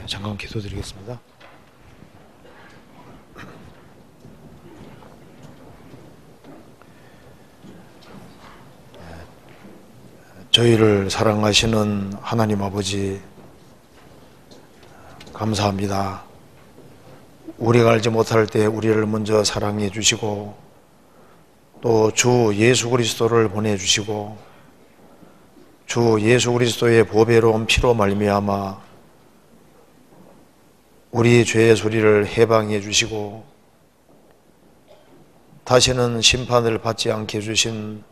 잠깐 기도드리겠습니다. 저희를 사랑하시는 하나님 아버지, 감사합니다. 우리가 알지 못할 때 우리를 먼저 사랑해 주시고 또 주 예수 그리스도를 보내주시고 주 예수 그리스도의 보배로운 피로 말미암아 우리 죄의 소리를 해방해 주시고 다시는 심판을 받지 않게 해주신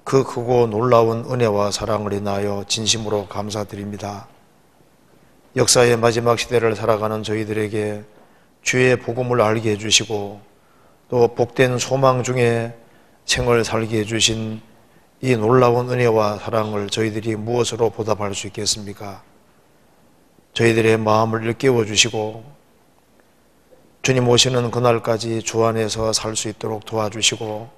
그 크고 놀라운 은혜와 사랑을 인하여 진심으로 감사드립니다. 역사의 마지막 시대를 살아가는 저희들에게 주의 복음을 알게 해주시고 또 복된 소망 중에 생을 살게 해주신 이 놀라운 은혜와 사랑을 저희들이 무엇으로 보답할 수 있겠습니까? 저희들의 마음을 일깨워 주시고 주님 오시는 그날까지 주 안에서 살 수 있도록 도와주시고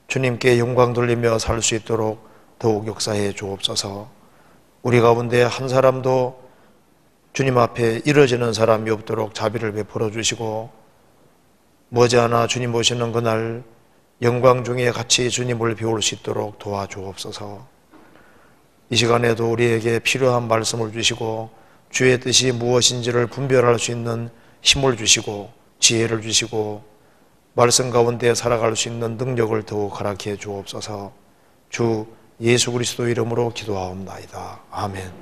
주님께 영광 돌리며 살 수 있도록 더욱 역사해 주옵소서. 우리 가운데 한 사람도 주님 앞에 이뤄지는 사람이 없도록 자비를 베풀어 주시고 머지않아 주님 오시는 그날 영광 중에 같이 주님을 배울 수 있도록 도와주옵소서. 이 시간에도 우리에게 필요한 말씀을 주시고 주의 뜻이 무엇인지를 분별할 수 있는 힘을 주시고 지혜를 주시고 말씀 가운데 살아갈 수 있는 능력을 더욱 허락해 주옵소서. 주 예수 그리스도 이름으로 기도하옵나이다. 아멘.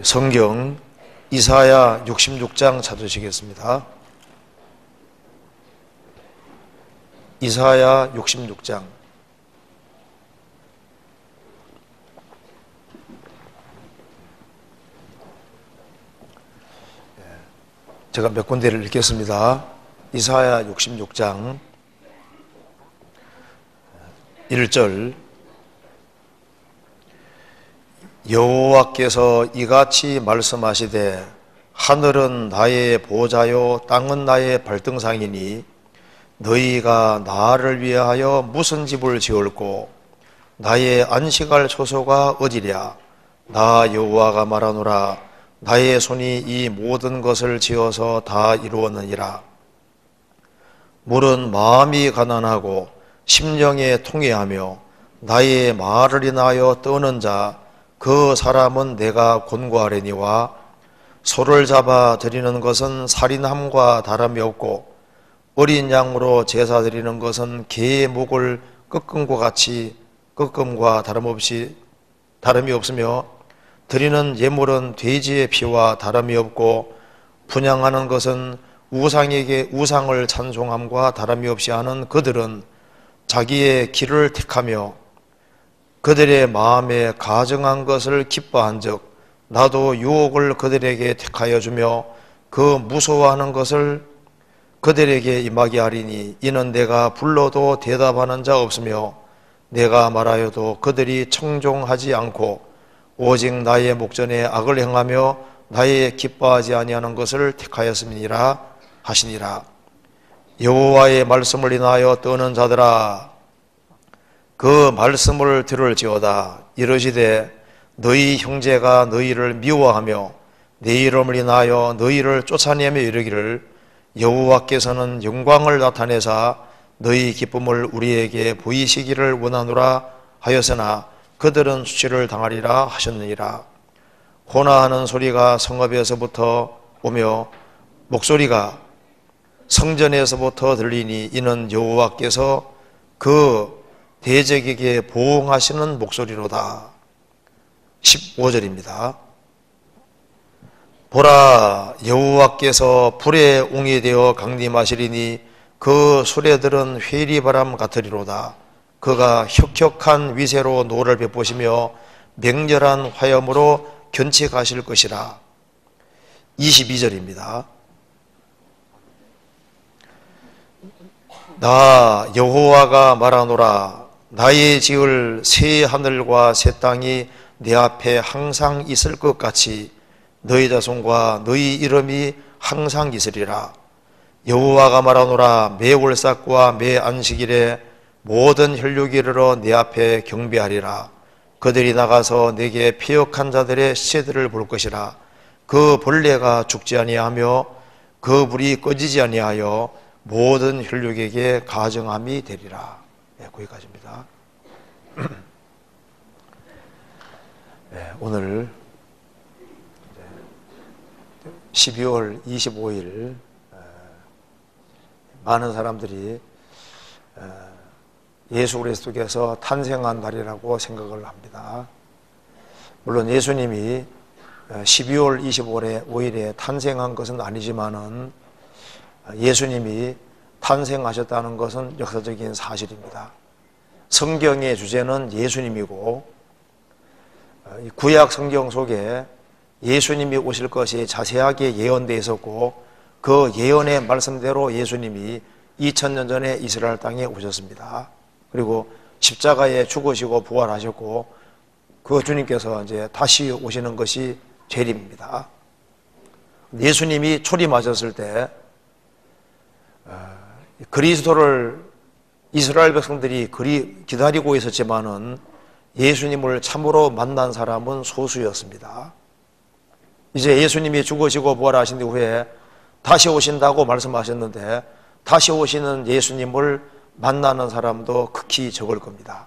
성경 이사야 66장 찾으시겠습니다. 이사야 66장. 제가 몇 군데를 읽겠습니다. 이사야 66장 1절. 여호와께서 이같이 말씀하시되 하늘은 나의 보좌요 땅은 나의 발등상이니 너희가 나를 위하여 무슨 집을 지을꼬 나의 안식할 처소가 어디랴. 나 여호와가 말하노라. 나의 손이 이 모든 것을 지어서 다 이루었느니라. 물은 마음이 가난하고 심령에 통회하며 나의 말을 인하여 떠는 자 그 사람은 내가 권고하려니와 소를 잡아 드리는 것은 살인함과 다름이 없고 어린 양으로 제사 드리는 것은 개의 목을 꺾음과 같이 꺾음과 다름이 없으며 드리는 예물은 돼지의 피와 다름이 없고 분향하는 것은 우상에게 우상을 찬송함과 다름이 없이 하는 그들은 자기의 길을 택하며 그들의 마음에 가증한 것을 기뻐한즉 나도 유혹을 그들에게 택하여 주며 그 무서워하는 것을 그들에게 임하게 하리니 이는 내가 불러도 대답하는 자 없으며 내가 말하여도 그들이 청종하지 않고 오직 나의 목전에 악을 행하며 나의 기뻐하지 아니하는 것을 택하였음이니라 하시니라. 여호와의 말씀을 인하여 떠는 자들아 그 말씀을 들을지어다. 이르시되 너희 형제가 너희를 미워하며 내 이름을 인하여 너희를 쫓아내며 이르기를 여호와께서는 영광을 나타내사 너희 기쁨을 우리에게 보이시기를 원하노라 하였으나 그들은 수치를 당하리라 하셨느니라. 호나하는 소리가 성읍에서부터 오며 목소리가 성전에서부터 들리니 이는 여호와께서 그 대적에게 보응하시는 목소리로다. 15절입니다. 보라 여호와께서 불에 옹이 되어 강림하시리니 그 수레들은 회리바람 같으리로다. 그가 혁혁한 위세로 노를 베푸시며 맹렬한 화염으로 견책하실 것이라. 22절입니다. 나 여호와가 말하노라. 나의 지을 새 하늘과 새 땅이 내 앞에 항상 있을 것 같이 너희 자손과 너희 이름이 항상 있으리라. 여호와가 말하노라. 매 월삭과 매 안식일에 모든 혈육이 이르러 내 앞에 경배하리라. 그들이 나가서 내게 패역한 자들의 시체들을 볼 것이라. 그 벌레가 죽지 아니하며 그 불이 꺼지지 아니하여 모든 혈육에게 가증함이 되리라. 네, 거기까지입니다. 네, 오늘 12월 25일 많은 사람들이 예수 그리스도께서 탄생한 날이라고 생각을 합니다. 물론 예수님이 12월 25일에 탄생한 것은 아니지만은 예수님이 탄생하셨다는 것은 역사적인 사실입니다. 성경의 주제는 예수님이고 구약 성경 속에 예수님이 오실 것이 자세하게 예언되어 있었고 그 예언의 말씀대로 예수님이 2000년 전에 이스라엘 땅에 오셨습니다. 그리고 십자가에 죽으시고 부활하셨고 그 주님께서 이제 다시 오시는 것이 재림입니다. 예수님이 초림하셨을 때 그리스도를 이스라엘 백성들이 기다리고 있었지만은 예수님을 참으로 만난 사람은 소수였습니다. 이제 예수님이 죽으시고 부활하신 후에 다시 오신다고 말씀하셨는데 다시 오시는 예수님을 만나는 사람도 극히 적을 겁니다.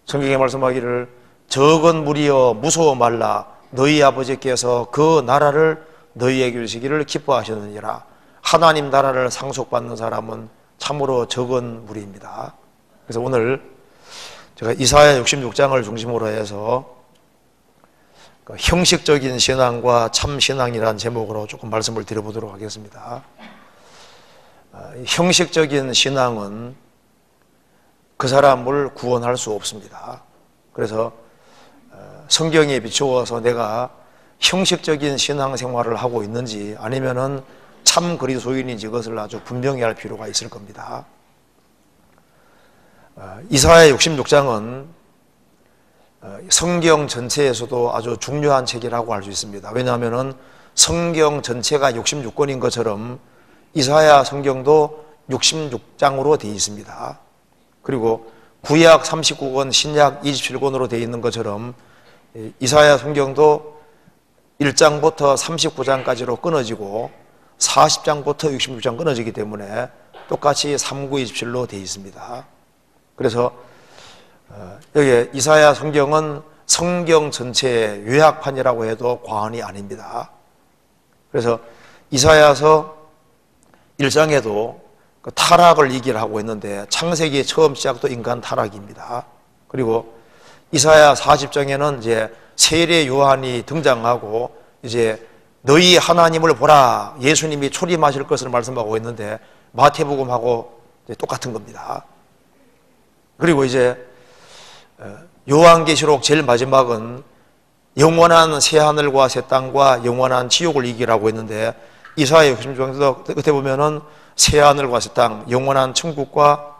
성경에 말씀하기를 적은 무리여 무서워 말라 너희 아버지께서 그 나라를 너희에게 주시기를 기뻐하셨느니라. 하나님 나라를 상속받는 사람은 참으로 적은 무리입니다. 그래서 오늘 제가 이사야 66장을 중심으로 해서 형식적인 신앙과 참신앙이라는 제목으로 조금 말씀을 드려보도록 하겠습니다. 형식적인 신앙은 그 사람을 구원할 수 없습니다. 그래서 성경에 비추어서 내가 형식적인 신앙생활을 하고 있는지 아니면은 참 그리스도인인지 이것을 아주 분명히 할 필요가 있을 겁니다. 이사야 66장은 성경 전체에서도 아주 중요한 책이라고 할 수 있습니다. 왜냐하면 성경 전체가 66권인 것처럼 이사야 성경도 66장으로 되어 있습니다. 그리고 구약 39권, 신약 27권으로 되어 있는 것처럼 이사야 성경도 1장부터 39장까지로 끊어지고 40장부터 66장 끊어지기 때문에 똑같이 3927로 되어 있습니다. 그래서 여기 이사야 성경은 성경 전체의 요약판이라고 해도 과언이 아닙니다. 그래서 이사야서 1장에도 그 타락을 얘기하고 있는데 창세기 처음 시작도 인간 타락입니다. 그리고 이사야 40장에는 이제 세례 요한이 등장하고 이제 너희 하나님을 보라 예수님이 초림하실 것을 말씀하고 있는데 마태복음하고 똑같은 겁니다. 그리고 이제 요한계시록 제일 마지막은 영원한 새하늘과 새 땅과 영원한 지옥을 얘기하고 있는데 이사야 66장에서 끝에 보면은 새하늘과 새 땅, 영원한 천국과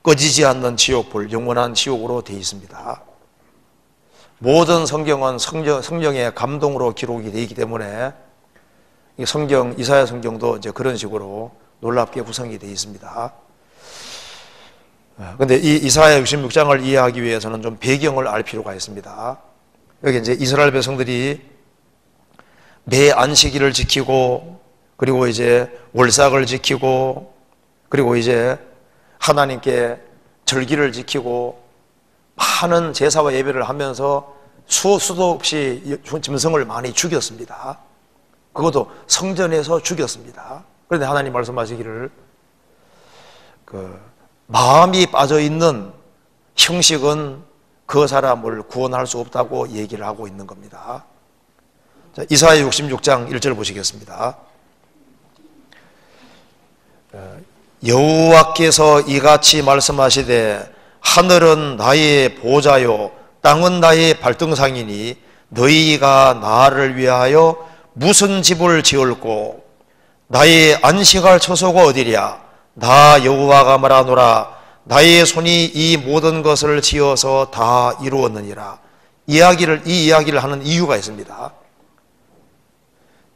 꺼지지 않는 지옥불, 영원한 지옥으로 되어 있습니다. 모든 성경은 성령의 감동으로 기록이 되어 있기 때문에 이사야 성경도 이제 그런 식으로 놀랍게 구성이 되어 있습니다. 그런데 이 이사야 66장을 이해하기 위해서는 좀 배경을 알 필요가 있습니다. 여기 이제 이스라엘 백성들이 매 안식일을 지키고 그리고 이제 월삭을 지키고 그리고 이제 하나님께 절기를 지키고 많은 제사와 예배를 하면서 수도 없이 짐승을 많이 죽였습니다. 그것도 성전에서 죽였습니다. 그런데 하나님 말씀하시기를 마음이 빠져있는 형식은 그 사람을 구원할 수 없다고 얘기를 하고 있는 겁니다. 자, 이사야 66장 1절 보시겠습니다. 여호와께서 이같이 말씀하시되 하늘은 나의 보좌요 땅은 나의 발등상이니 너희가 나를 위하여 무슨 집을 지을꼬 나의 안식할 처소가 어디랴 나 여호와가 말하노라 나의 손이 이 모든 것을 지어서 다 이루었느니라. 이 이야기를 하는 이유가 있습니다.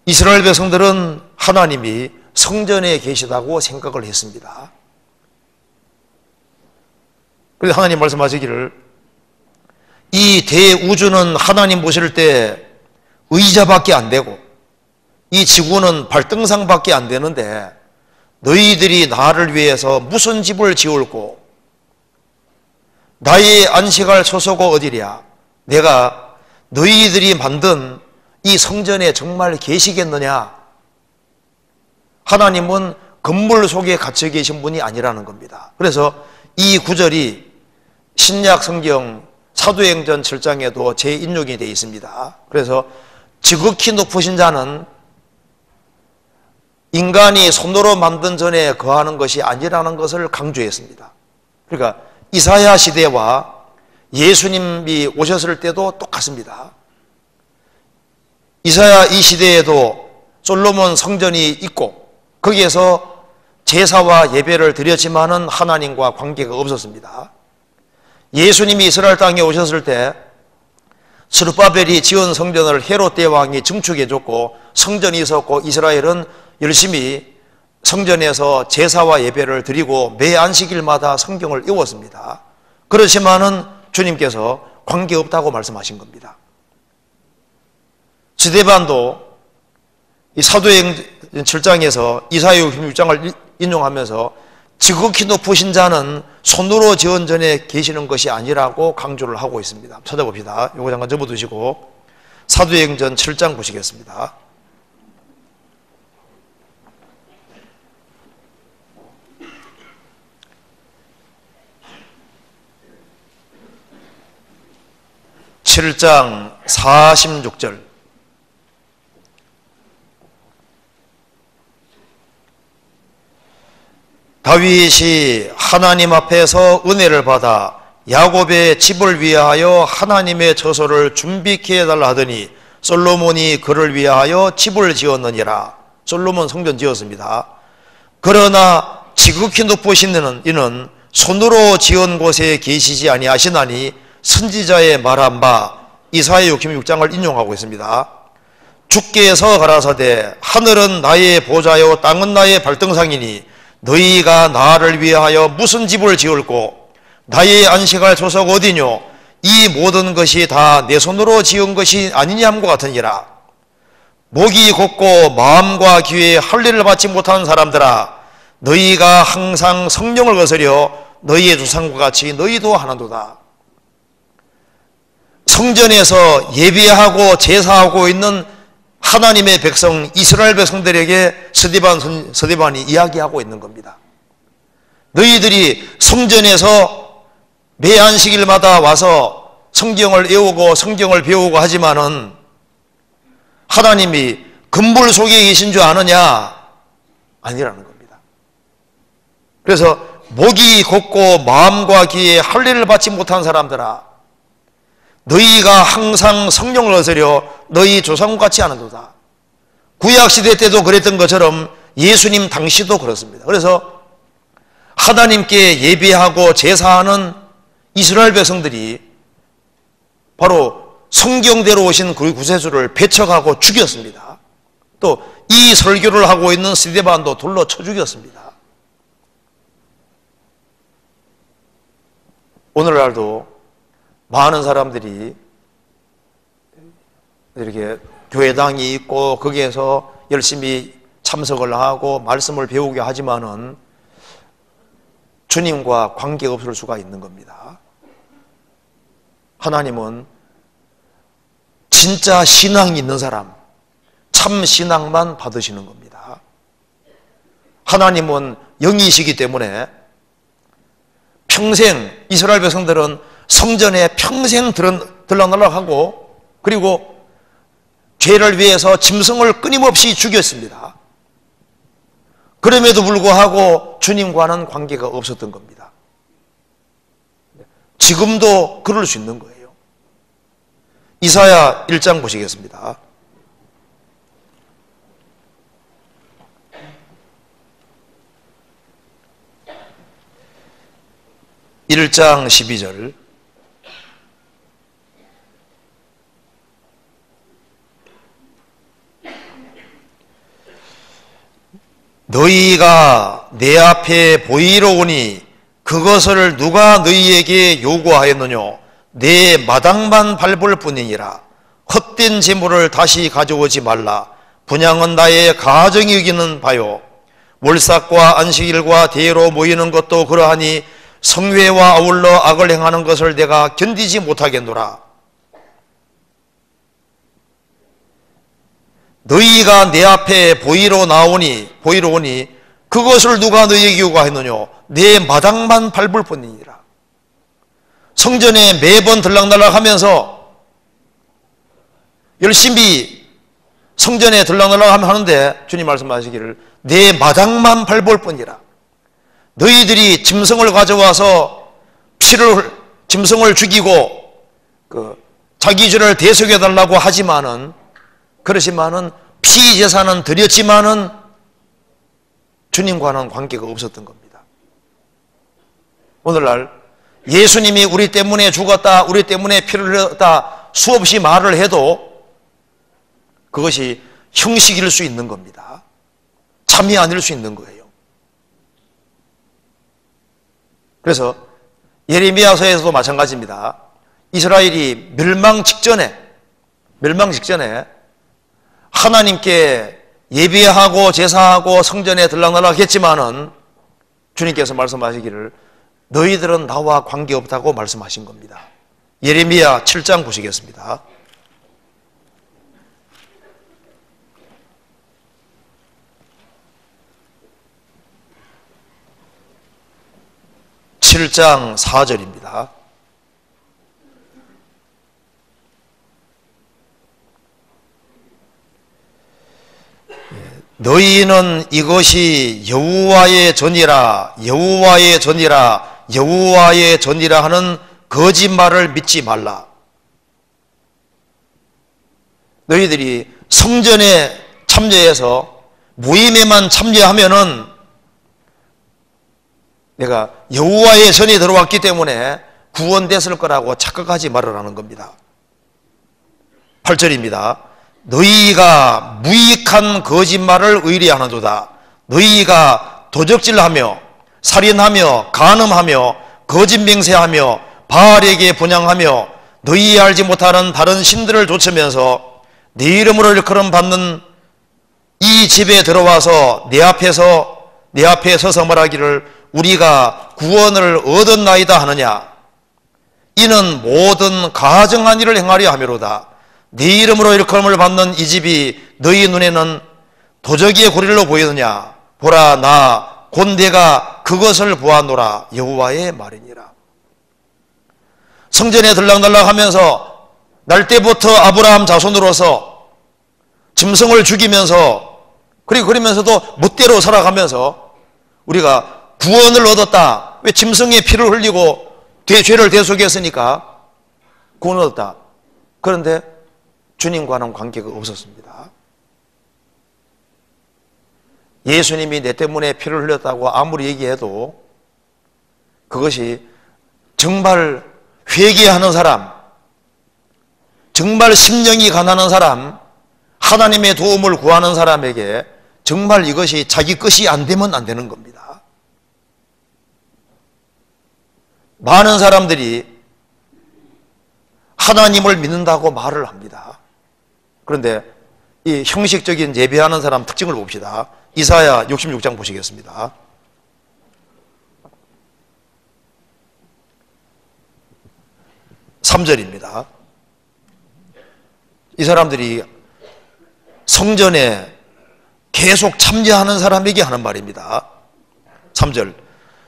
이스라엘 백성들은 하나님이 성전에 계시다고 생각을 했습니다. 그래서 하나님 말씀하시기를 이 대우주는 하나님 보실 때 의자밖에 안 되고 이 지구는 발등상밖에 안 되는데 너희들이 나를 위해서 무슨 집을 지을고 나의 안식할 처소가 어디랴? 내가 너희들이 만든 이 성전에 정말 계시겠느냐? 하나님은 건물 속에 갇혀 계신 분이 아니라는 겁니다. 그래서 이 구절이 신약 성경 사도행전 7장에도 재인용이 되어 있습니다. 그래서 지극히 높으신 자는 인간이 손으로 만든 전에 거하는 것이 아니라는 것을 강조했습니다. 그러니까 이사야 시대와 예수님이 오셨을 때도 똑같습니다. 이사야 이 시대에도 솔로몬 성전이 있고 거기에서 제사와 예배를 드렸지만은 하나님과 관계가 없었습니다. 예수님이 이스라엘 땅에 오셨을 때 스룹바벨이 지은 성전을 헤롯 대왕이 증축해 줬고 성전이 있었고 이스라엘은 열심히 성전에서 제사와 예배를 드리고 매 안식일마다 성경을 외웠습니다. 그렇지만은 주님께서 관계없다고 말씀하신 겁니다. 스데반도 이 사도행전 7장에서 이사야 66장을 인용하면서 지극히 높으신 자는 손으로 지은 전에 계시는 것이 아니라고 강조를 하고 있습니다. 찾아봅시다. 요거 잠깐 접어두시고 사도행전 7장 보시겠습니다. (7장) 46절 다윗이 하나님 앞에서 은혜를 받아 야곱의 집을 위하여 하나님의 처소를 준비케 해달라 하더니 솔로몬이 그를 위하여 집을 지었느니라. 솔로몬 성전 지었습니다. 그러나 지극히 높으신 이는 손으로 지은 곳에 계시지 아니하시나니 선지자의 말한 바 이사야 66장을 인용하고 있습니다. 주께서 가라사대 하늘은 나의 보좌요 땅은 나의 발등상이니 너희가 나를 위하여 무슨 집을 지을고 나의 안식할 처소가 어디뇨? 이 모든 것이 다 내 손으로 지은 것이 아니냐 함과 같으니라. 목이 곧고 마음과 귀에 할례를 받지 못한 사람들아, 너희가 항상 성령을 거스려 너희의 조상과 같이 너희도 하나도다. 성전에서 예배하고 제사하고 있는 하나님의 백성 이스라엘 백성들에게 스데반이 이야기하고 있는 겁니다. 너희들이 성전에서 매 안식일마다 와서 성경을 외우고 성경을 배우고 하지만은 하나님이 건물 속에 계신 줄 아느냐? 아니라는 겁니다. 그래서 목이 곧고 마음과 귀에 할례를 받지 못한 사람들아, 너희가 항상 성령을 거스려 너희 조상과 같이 하는도다. 구약시대 때도 그랬던 것처럼 예수님 당시도 그렇습니다. 그래서 하나님께 예배하고 제사하는 이스라엘 백성들이 바로 성경대로 오신 그 구세주를 배척하고 죽였습니다. 또 이 설교를 하고 있는 스데반도 돌로 쳐 죽였습니다. 오늘날도 많은 사람들이 이렇게 교회당이 있고 거기에서 열심히 참석을 하고 말씀을 배우게 하지만은 주님과 관계가 없을 수가 있는 겁니다. 하나님은 진짜 신앙이 있는 사람, 참 신앙만 받으시는 겁니다. 하나님은 영이시기 때문에 평생 이스라엘 백성들은 성전에 평생 들락날락하고 그리고 죄를 위해서 짐승을 끊임없이 죽였습니다. 그럼에도 불구하고 주님과는 관계가 없었던 겁니다. 지금도 그럴 수 있는 거예요. 이사야 1장 보시겠습니다. 1장 12절 너희가 내 앞에 보이러 오니 그것을 누가 너희에게 요구하였느뇨? 내 마당만 밟을 뿐이니라. 헛된 재물을 다시 가져오지 말라. 분향은 나의 가정이 여기는 바요. 월삭과 안식일과 대회로 모이는 것도 그러하니 성회와 아울러 악을 행하는 것을 내가 견디지 못하겠노라. 너희가 내 앞에 보이러 오니 그것을 누가 너희에게 요구하였느냐? 내 마당만 밟을 뿐이니라. 성전에 매번 들락날락 하면서 열심히 성전에 들락날락 하는데 주님 말씀하시기를 내 마당만 밟을 뿐이라. 너희들이 짐승을 가져와서 짐승을 죽이고 자기 죄를 대속해달라고 하지만은, 그러지만은 피제사는 드렸지만은 주님과는 관계가 없었던 겁니다. 오늘날 예수님이 우리 때문에 죽었다, 우리 때문에 피를 흘렸다 수없이 말을 해도 그것이 형식일 수 있는 겁니다. 참이 아닐 수 있는 거예요. 그래서 예레미야서에서도 마찬가지입니다. 이스라엘이 멸망 직전에 하나님께 예배하고 제사하고 성전에 들락날락 했지만은 주님께서 말씀하시기를 너희들은 나와 관계없다고 말씀하신 겁니다. 예레미야 7장 보시겠습니다. 7장 4절입니다. 너희는 이것이 여호와의 전이라 하는 거짓말을 믿지 말라. 너희들이 성전에 참여해서 모임에만 참여하면은 내가 여호와의 전이 들어왔기 때문에 구원됐을 거라고 착각하지 말으라는 겁니다. 8절입니다. 너희가 무익한 거짓말을 의뢰하는도다. 너희가 도적질하며 살인하며 간음하며 거짓맹세하며 바알에게 분향하며 너희 알지 못하는 다른 신들을 좇으면서 네 이름으로 일컬음 받는 이 집에 들어와서 내 앞에 서서 말하기를 우리가 구원을 얻었나이다 하느냐. 이는 모든 가증한 일을 행하려 하미로다. 네 이름으로 일컬음을 받는 이 집이 너희 눈에는 도적의 고리로 보이느냐. 보라, 나 곧 내가 그것을 보았노라. 여호와의 말이니라. 성전에 들락날락하면서 날 때부터 아브라함 자손으로서 짐승을 죽이면서 그러면서도 멋대로 살아가면서 우리가 구원을 얻었다. 왜? 짐승의 피를 흘리고 죄를 대속했으니까 구원을 얻었다. 그런데 주님과는 관계가 없었습니다. 예수님이 내 때문에 피를 흘렸다고 아무리 얘기해도 그것이 정말 회개하는 사람, 정말 심령이 가난한 사람, 하나님의 도움을 구하는 사람에게 정말 이것이 자기 것이 안 되면 안 되는 겁니다. 많은 사람들이 하나님을 믿는다고 말을 합니다. 그런데 이 형식적인 예배하는 사람 특징을 봅시다. 이사야 66장 보시겠습니다. (3절입니다) 이 사람들이 성전에 계속 참여하는 사람에게 하는 말입니다. 3절.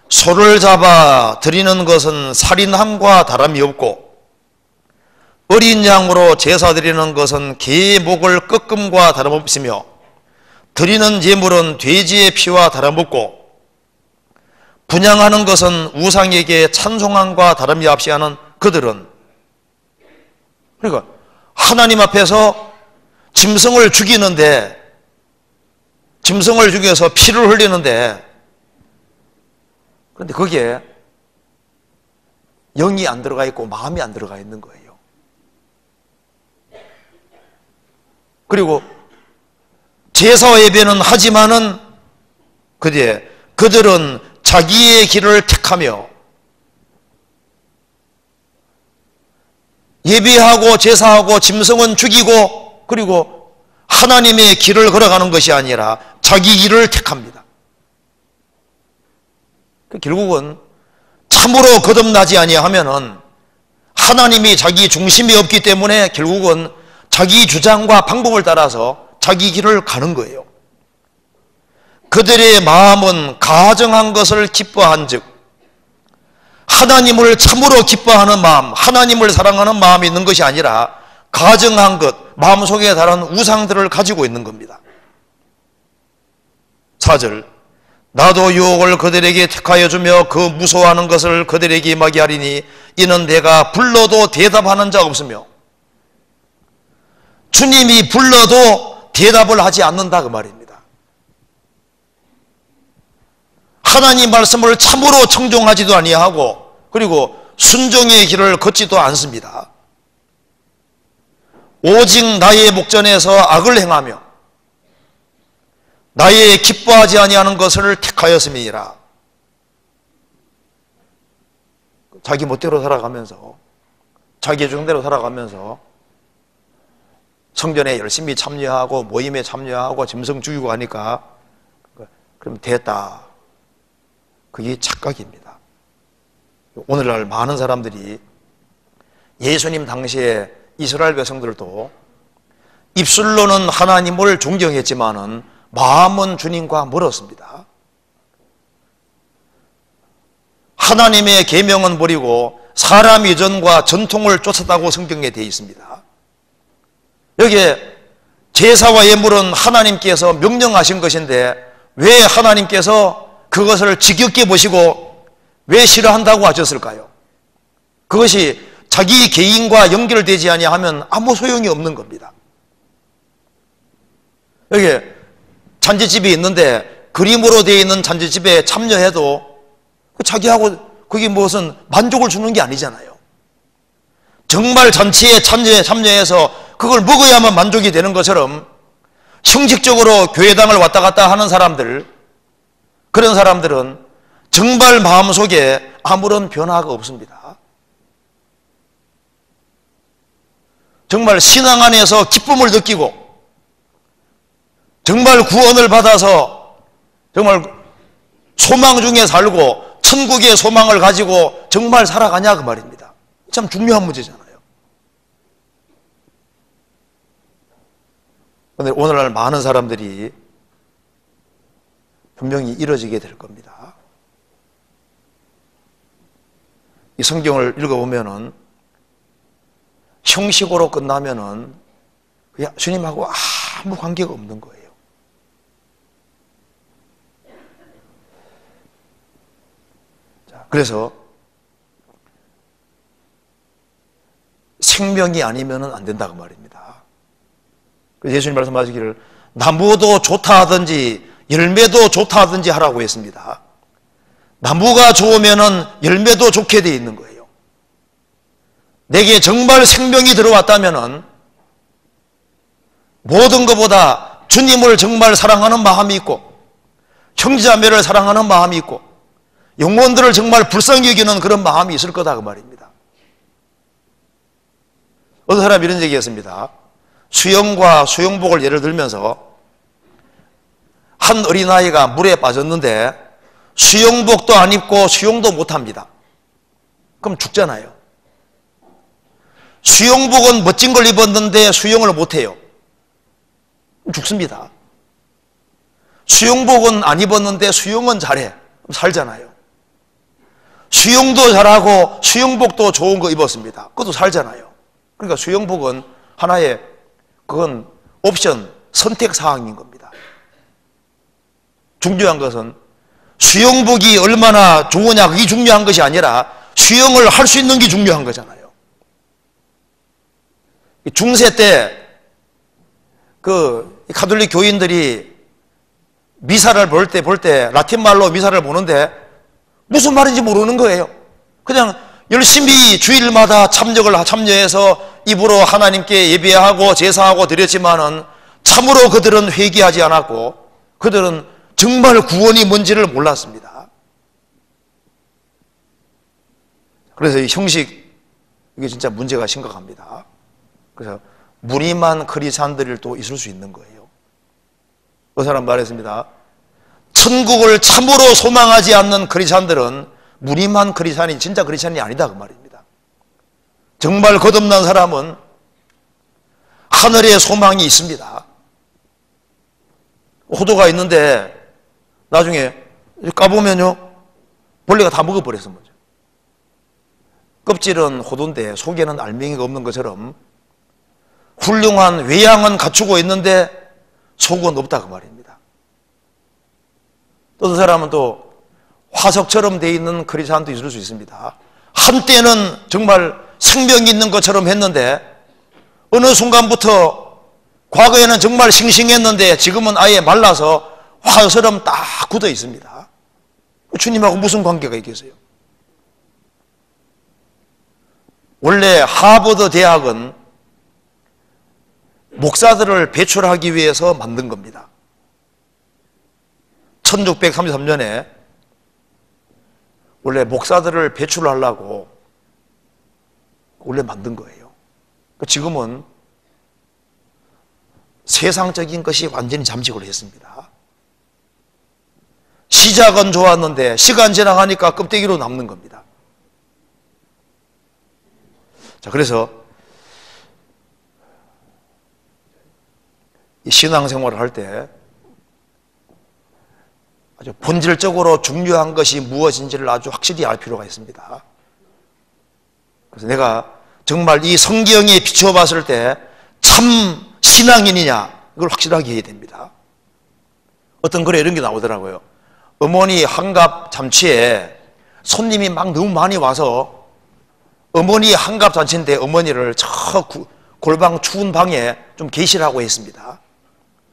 소를 잡아 드리는 것은 살인함과 다름이 없고 어린 양으로 제사 드리는 것은 개의 목을 꺾음과 다름없으며 드리는 예물은 돼지의 피와 다름없고 분향하는 것은 우상에게 찬송함과 다름이 없이 하는 그들은, 그러니까 하나님 앞에서 짐승을 죽여서 피를 흘리는데, 그런데 거기에 영이 안 들어가 있고 마음이 안 들어가 있는 거예요. 그리고 제사 예배는 하지만은 그들은 자기의 길을 택하며 예배하고 제사하고 짐승은 죽이고 그리고 하나님의 길을 걸어가는 것이 아니라 자기 길을 택합니다. 결국은 참으로 거듭나지 아니하면은 하나님이 자기 중심이 없기 때문에 결국은 자기 주장과 방법을 따라서 자기 길을 가는 거예요. 그들의 마음은 가정한 것을 기뻐한 즉 하나님을 참으로 기뻐하는 마음, 하나님을 사랑하는 마음이 있는 것이 아니라 가정한 것, 마음속에 다른 우상들을 가지고 있는 겁니다. 4절, 나도 유혹을 그들에게 택하여 주며 그 무서워하는 것을 그들에게 임하게 하리니 이는 내가 불러도 대답하는 자가 없으며, 주님이 불러도 대답을 하지 않는다 그 말입니다. 하나님 말씀을 참으로 청종하지도 아니하고 그리고 순종의 길을 걷지도 않습니다. 오직 나의 목전에서 악을 행하며 나의 기뻐하지 아니하는 것을 택하였음이니라. 자기 멋대로 살아가면서 자기 중대로 살아가면서 성전에 열심히 참여하고 모임에 참여하고 짐승 죽이고 하니까 그럼 됐다. 그게 착각입니다. 오늘날 많은 사람들이 예수님 당시에 이스라엘 백성들도 입술로는 하나님을 존경했지만은 마음은 주님과 멀었습니다. 하나님의 계명은 버리고 사람 이전과 전통을 쫓았다고 성경에 되어 있습니다. 여기에 제사와 예물은 하나님께서 명령하신 것인데 왜 하나님께서 그것을 지겹게 보시고 왜 싫어한다고 하셨을까요? 그것이 자기 개인과 연결되지 아니하면 아무 소용이 없는 겁니다. 여기 잔치집이 있는데 그림으로 되어 있는 잔치집에 참여해도 자기하고 그게 무슨 만족을 주는 게 아니잖아요. 정말 잔치에 참여해서 그걸 먹어야만 만족이 되는 것처럼 형식적으로 교회당을 왔다 갔다 하는 사람들, 그런 사람들은 정말 마음속에 아무런 변화가 없습니다. 정말 신앙 안에서 기쁨을 느끼고 정말 구원을 받아서 정말 소망 중에 살고 천국의 소망을 가지고 정말 살아가냐 그 말입니다. 참 중요한 문제잖아요. 그런데 오늘날 많은 사람들이 분명히 이뤄지게 될 겁니다. 이 성경을 읽어보면은 형식으로 끝나면은 그냥 주님하고 아무 관계가 없는 거예요. 자, 그래서 생명이 아니면은 안 된다고 말입니다. 그래서 예수님 말씀하시기를 나무도 좋다 하든지 열매도 좋다 하든지 하라고 했습니다. 나무가 좋으면은 열매도 좋게 되어 있는 거예요. 내게 정말 생명이 들어왔다면은 모든 것보다 주님을 정말 사랑하는 마음이 있고 형제자매를 사랑하는 마음이 있고 영혼들을 정말 불쌍히 여기는 그런 마음이 있을 거다 그 말입니다. 어떤 사람이 이런 얘기했습니다. 수영과 수영복을 예를 들면서 한 어린아이가 물에 빠졌는데 수영복도 안 입고 수영도 못합니다. 그럼 죽잖아요. 수영복은 멋진 걸 입었는데 수영을 못해요. 죽습니다. 수영복은 안 입었는데 수영은 잘해. 그럼 살잖아요. 수영도 잘하고 수영복도 좋은 거 입었습니다. 그것도 살잖아요. 그러니까 수영복은 하나의 그건 옵션, 선택사항인 겁니다. 중요한 것은 수영복이 얼마나 좋으냐 그게 중요한 것이 아니라 수영을 할 수 있는 게 중요한 거잖아요. 중세 때 그 가톨릭 교인들이 미사를 볼 때 라틴 말로 미사를 보는데 무슨 말인지 모르는 거예요. 그냥 열심히 주일마다 참여해서 입으로 하나님께 예배하고 제사하고 드렸지만은 참으로 그들은 회개하지 않았고 그들은 정말 구원이 뭔지를 몰랐습니다. 그래서 이 형식 이게 진짜 문제가 심각합니다. 그래서 무림한 크리스찬들이 또 있을 수 있는 거예요. 그 사람 말했습니다. 천국을 참으로 소망하지 않는 크리스찬들은 무림한 크리스찬이 진짜 크리스찬이 아니다 그 말입니다. 정말 거듭난 사람은 하늘에 소망이 있습니다. 호두가 있는데 나중에 까보면요 벌레가 다 먹어버렸어 먼저. 껍질은 호두인데 속에는 알맹이가 없는 것처럼 훌륭한 외양은 갖추고 있는데 속은 없다 그 말입니다. 또 어떤 사람은 또 화석처럼 되어 있는 크리스찬도 있을 수 있습니다. 한때는 정말 생명이 있는 것처럼 했는데 어느 순간부터 과거에는 정말 싱싱했는데 지금은 아예 말라서 화석처럼 딱 굳어 있습니다. 주님하고 무슨 관계가 있겠어요? 원래 하버드 대학은 목사들을 배출하기 위해서 만든 겁니다. 1633년에 원래 목사들을 배출하려고 원래 만든 거예요. 지금은 세상적인 것이 완전히 잠식을 했습니다. 시작은 좋았는데 시간 지나가니까 껍데기로 남는 겁니다. 자, 그래서 이 신앙생활을 할 때 아주 본질적으로 중요한 것이 무엇인지를 아주 확실히 알 필요가 있습니다. 그래서 내가 정말 이 성경에 비춰봤을 때 참 신앙인이냐 이걸 확실하게 해야 됩니다. 어떤 글에 이런 게 나오더라고요. 어머니 환갑 잔치에 손님이 막 너무 많이 와서 어머니 환갑 잔치인데 어머니를 저 골방 추운 방에 좀 계시라고 했습니다.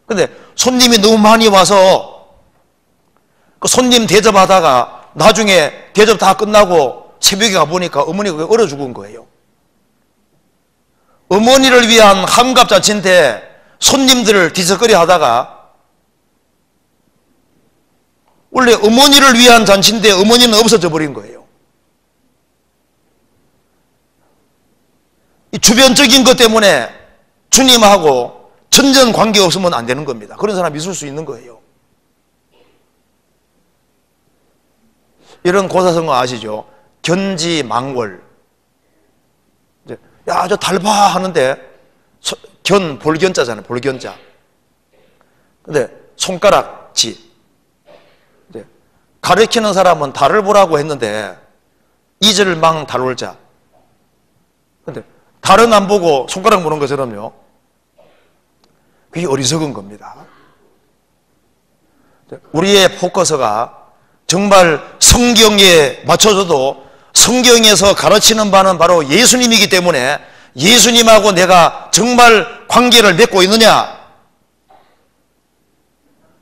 근데 손님이 너무 많이 와서 그 손님 대접하다가 나중에 대접 다 끝나고 새벽에 가보니까 어머니가 얼어 죽은 거예요. 어머니를 위한 환갑 잔치인데 손님들을 뒤섞으려 하다가 원래 어머니를 위한 잔치인데 어머니는 없어져 버린 거예요. 이 주변적인 것 때문에 주님하고 전전 관계 없으면 안 되는 겁니다. 그런 사람이 있을 수 있는 거예요. 이런 고사성어 아시죠? 견지망월. 야, 저 달 봐 하는데 볼견자잖아요. 볼견자. 근데 손가락지. 가르치는 사람은 달을 보라고 했는데 이절망 달월자. 근데 달은 안 보고 손가락 보는 것처럼요. 그게 어리석은 겁니다. 우리의 포커스가 정말 성경에 맞춰져도 성경에서 가르치는 바는 바로 예수님이기 때문에 예수님하고 내가 정말 관계를 맺고 있느냐,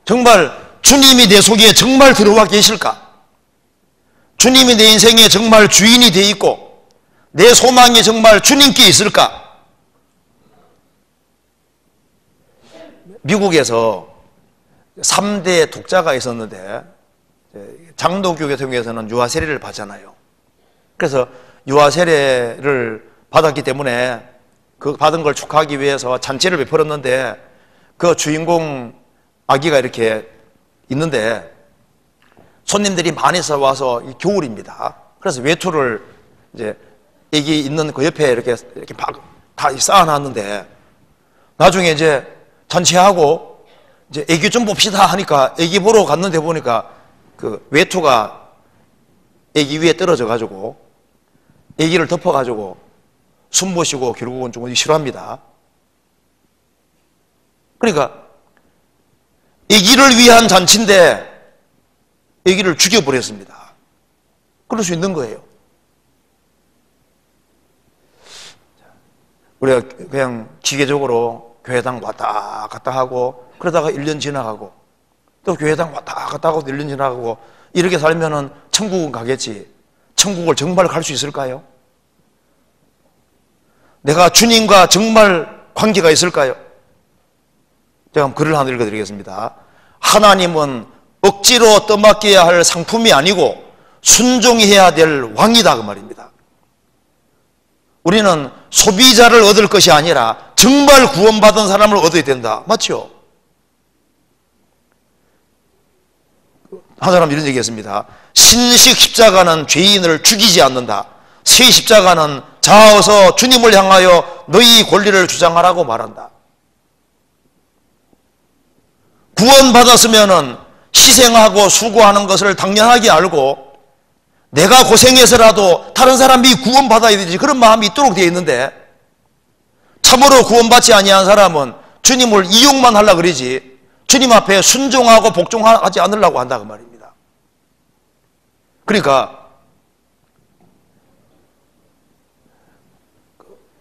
정말 주님이 내 속에 정말 들어와 계실까, 주님이 내 인생에 정말 주인이 되어 있고 내 소망이 정말 주님께 있을까. 미국에서 3대 독자가 있었는데 장로교 계통에서는 유아 세례를 받잖아요. 그래서 유아 세례를 받았기 때문에 그 받은 걸 축하하기 위해서 잔치를 베풀었는데 그 주인공 아기가 이렇게 있는데 손님들이 많이 와서 겨울입니다. 그래서 외투를 이제 아기 있는 그 옆에 이렇게 다 쌓아놨는데 나중에 이제 잔치하고 이제 아기 좀 봅시다 하니까 아기 보러 갔는데 보니까 그 외투가 아기 위에 떨어져 가지고 아기를 덮어 가지고 숨 못 쉬고 결국은 좀 싫어합니다. 그러니까 아기를 위한 잔치인데 아기를 죽여버렸습니다. 그럴 수 있는 거예요. 우리가 그냥 기계적으로 교회당 왔다 갔다 하고 그러다가 1년 지나가고 또 교회당 왔다 갔다 하고 1년 지나가고 이렇게 살면은 천국은 가겠지. 천국을 정말 갈 수 있을까요? 내가 주님과 정말 관계가 있을까요? 제가 글을 하나 읽어드리겠습니다. 하나님은 억지로 떠맡겨야 할 상품이 아니고 순종해야 될 왕이다 그 말입니다. 우리는 소비자를 얻을 것이 아니라 정말 구원받은 사람을 얻어야 된다. 맞죠? 한 사람 이런 얘기했습니다. 신식 십자가는 죄인을 죽이지 않는다. 새 십자가는 자아서 주님을 향하여 너희 권리를 주장하라고 말한다. 구원받았으면은 희생하고 수고하는 것을 당연하게 알고 내가 고생해서라도 다른 사람이 구원받아야 되지, 그런 마음이 있도록 되어 있는데, 참으로 구원받지 아니한 사람은 주님을 이용만 하려고 그러지 주님 앞에 순종하고 복종하지 않으려고 한다 그 말입니다. 그러니까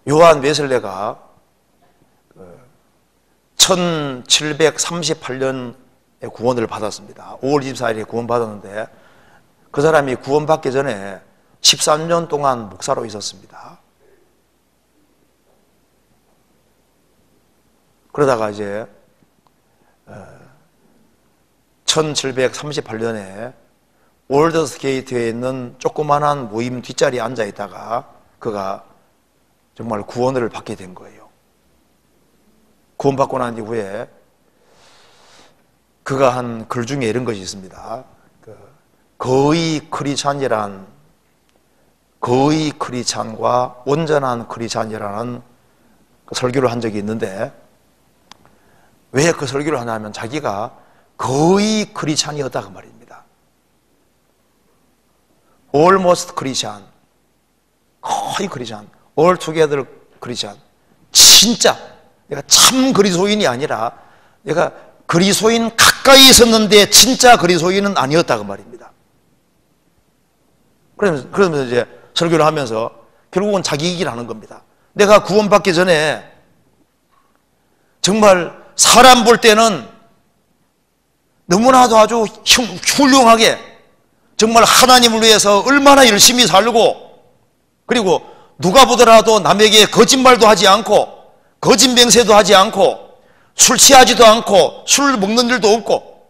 요한 웨슬레가 1738년에 구원을 받았습니다. 5월 24일에 구원받았는데 그 사람이 구원받기 전에 13년 동안 목사로 있었습니다. 그러다가 이제 1738년에 올더스 게이트에 있는 조그만한 모임 뒷자리에 앉아 있다가 그가 정말 구원을 받게 된 거예요. 구원받고 난 이후에 그가 한 글 중에 이런 것이 있습니다. 거의 크리스찬이란, 거의 크리스찬과 온전한 크리스찬이라는 설교를 한 적이 있는데, 왜 그 설교를 하냐면 자기가 거의 크리스찬이었다 그 말입니다. almost Christian, 거의 크리스찬, all together Christian. 진짜 내가 참 그리스도인이 아니라 내가 그리스도인 가까이 있었는데 진짜 그리스도인은 아니었다 그 말입니다. 그러면서 이제 설교를 하면서 결국은 자기 얘기를 하는 겁니다. 내가 구원받기 전에 정말 사람 볼 때는 너무나도 아주 훌륭하게 정말 하나님을 위해서 얼마나 열심히 살고, 그리고 누가 보더라도 남에게 거짓말도 하지 않고 거짓 맹세도 하지 않고 술 취하지도 않고 술 먹는 일도 없고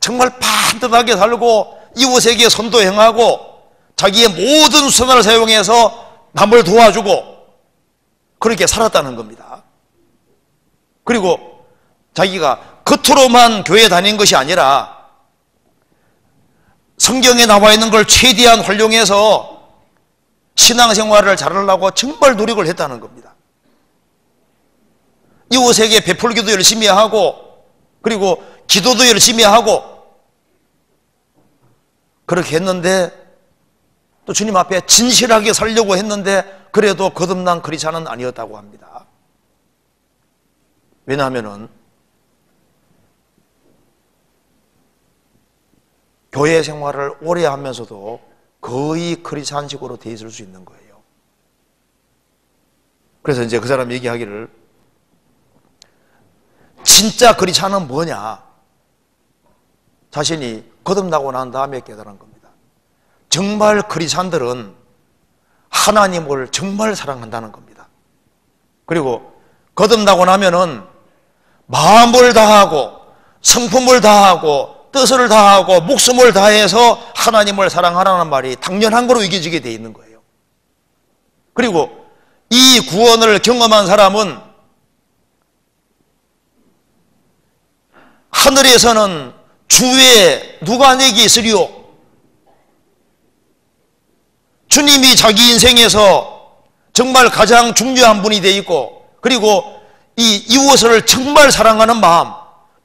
정말 반듯하게 살고 이웃에게 선도 행하고 자기의 모든 수단을 사용해서 남을 도와주고 그렇게 살았다는 겁니다. 그리고 자기가 겉으로만 교회 다닌 것이 아니라 성경에 나와 있는 걸 최대한 활용해서 신앙생활을 잘하려고 정말 노력을 했다는 겁니다. 이웃에게 베풀기도 열심히 하고 그리고 기도도 열심히 하고 그렇게 했는데, 또 주님 앞에 진실하게 살려고 했는데 그래도 거듭난 크리스찬은 아니었다고 합니다. 왜냐하면은 교회 생활을 오래 하면서도 거의 크리스찬식으로 돼 있을 수 있는 거예요. 그래서 이제 그 사람 얘기하기를, 진짜 크리스찬은 뭐냐? 자신이 거듭나고 난 다음에 깨달은 겁니다. 정말 크리스찬들은 하나님을 정말 사랑한다는 겁니다. 그리고 거듭나고 나면은 마음을 다하고 성품을 다하고 뜻을 다하고 목숨을 다해서 하나님을 사랑하라는 말이 당연한 거로 여겨지게 돼 있는 거예요. 그리고 이 구원을 경험한 사람은 하늘에서는 주에 누가 내게 있으리요? 주님이 자기 인생에서 정말 가장 중요한 분이 되어 있고, 그리고 이 이웃을 정말 사랑하는 마음,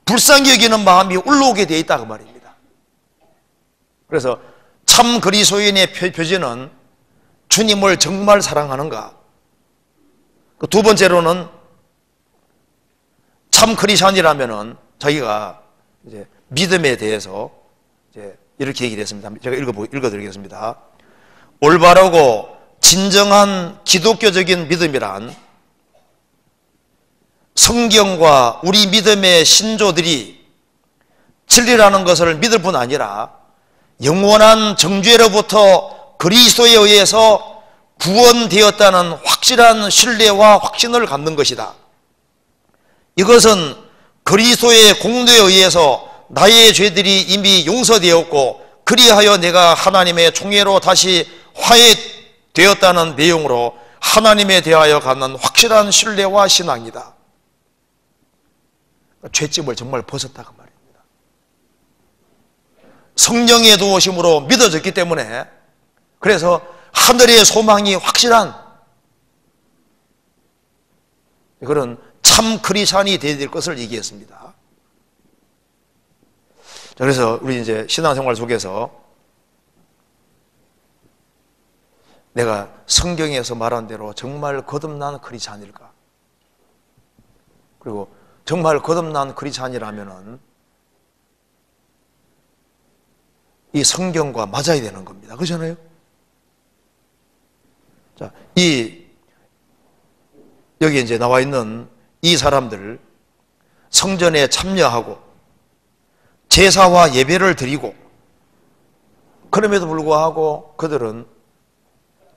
불쌍히 여기는 마음이 올라오게 되어 있다 그 말입니다. 그래서 참 그리스도인의 표지는 주님을 정말 사랑하는가. 그 두 번째로는 참 크리스찬이라면은 자기가 이제 믿음에 대해서 이제 이렇게 얘기를 했습니다. 제가 읽어드리겠습니다. 올바르고 진정한 기독교적인 믿음이란 성경과 우리 믿음의 신조들이 진리라는 것을 믿을 뿐 아니라 영원한 정죄로부터 그리스도에 의해서 구원되었다는 확실한 신뢰와 확신을 갖는 것이다. 이것은 그리스도의 공로에 의해서 나의 죄들이 이미 용서되었고 그리하여 내가 하나님의 총회로 다시 화해되었다는 내용으로 하나님에 대하여 갖는 확실한 신뢰와 신앙이다. 죄집을 정말 벗었다 그 말입니다. 성령의 도우심으로 믿어졌기 때문에, 그래서 하늘의 소망이 확실한 그런 참 크리스찬이 되어야 될 것을 얘기했습니다. 자, 그래서 우리 이제 신앙생활 속에서 내가 성경에서 말한 대로 정말 거듭난 크리스찬일까? 그리고 정말 거듭난 크리스찬이라면은 이 성경과 맞아야 되는 겁니다. 그렇잖아요? 자, 여기 이제 나와 있는 이 사람들, 성전에 참여하고 제사와 예배를 드리고, 그럼에도 불구하고 그들은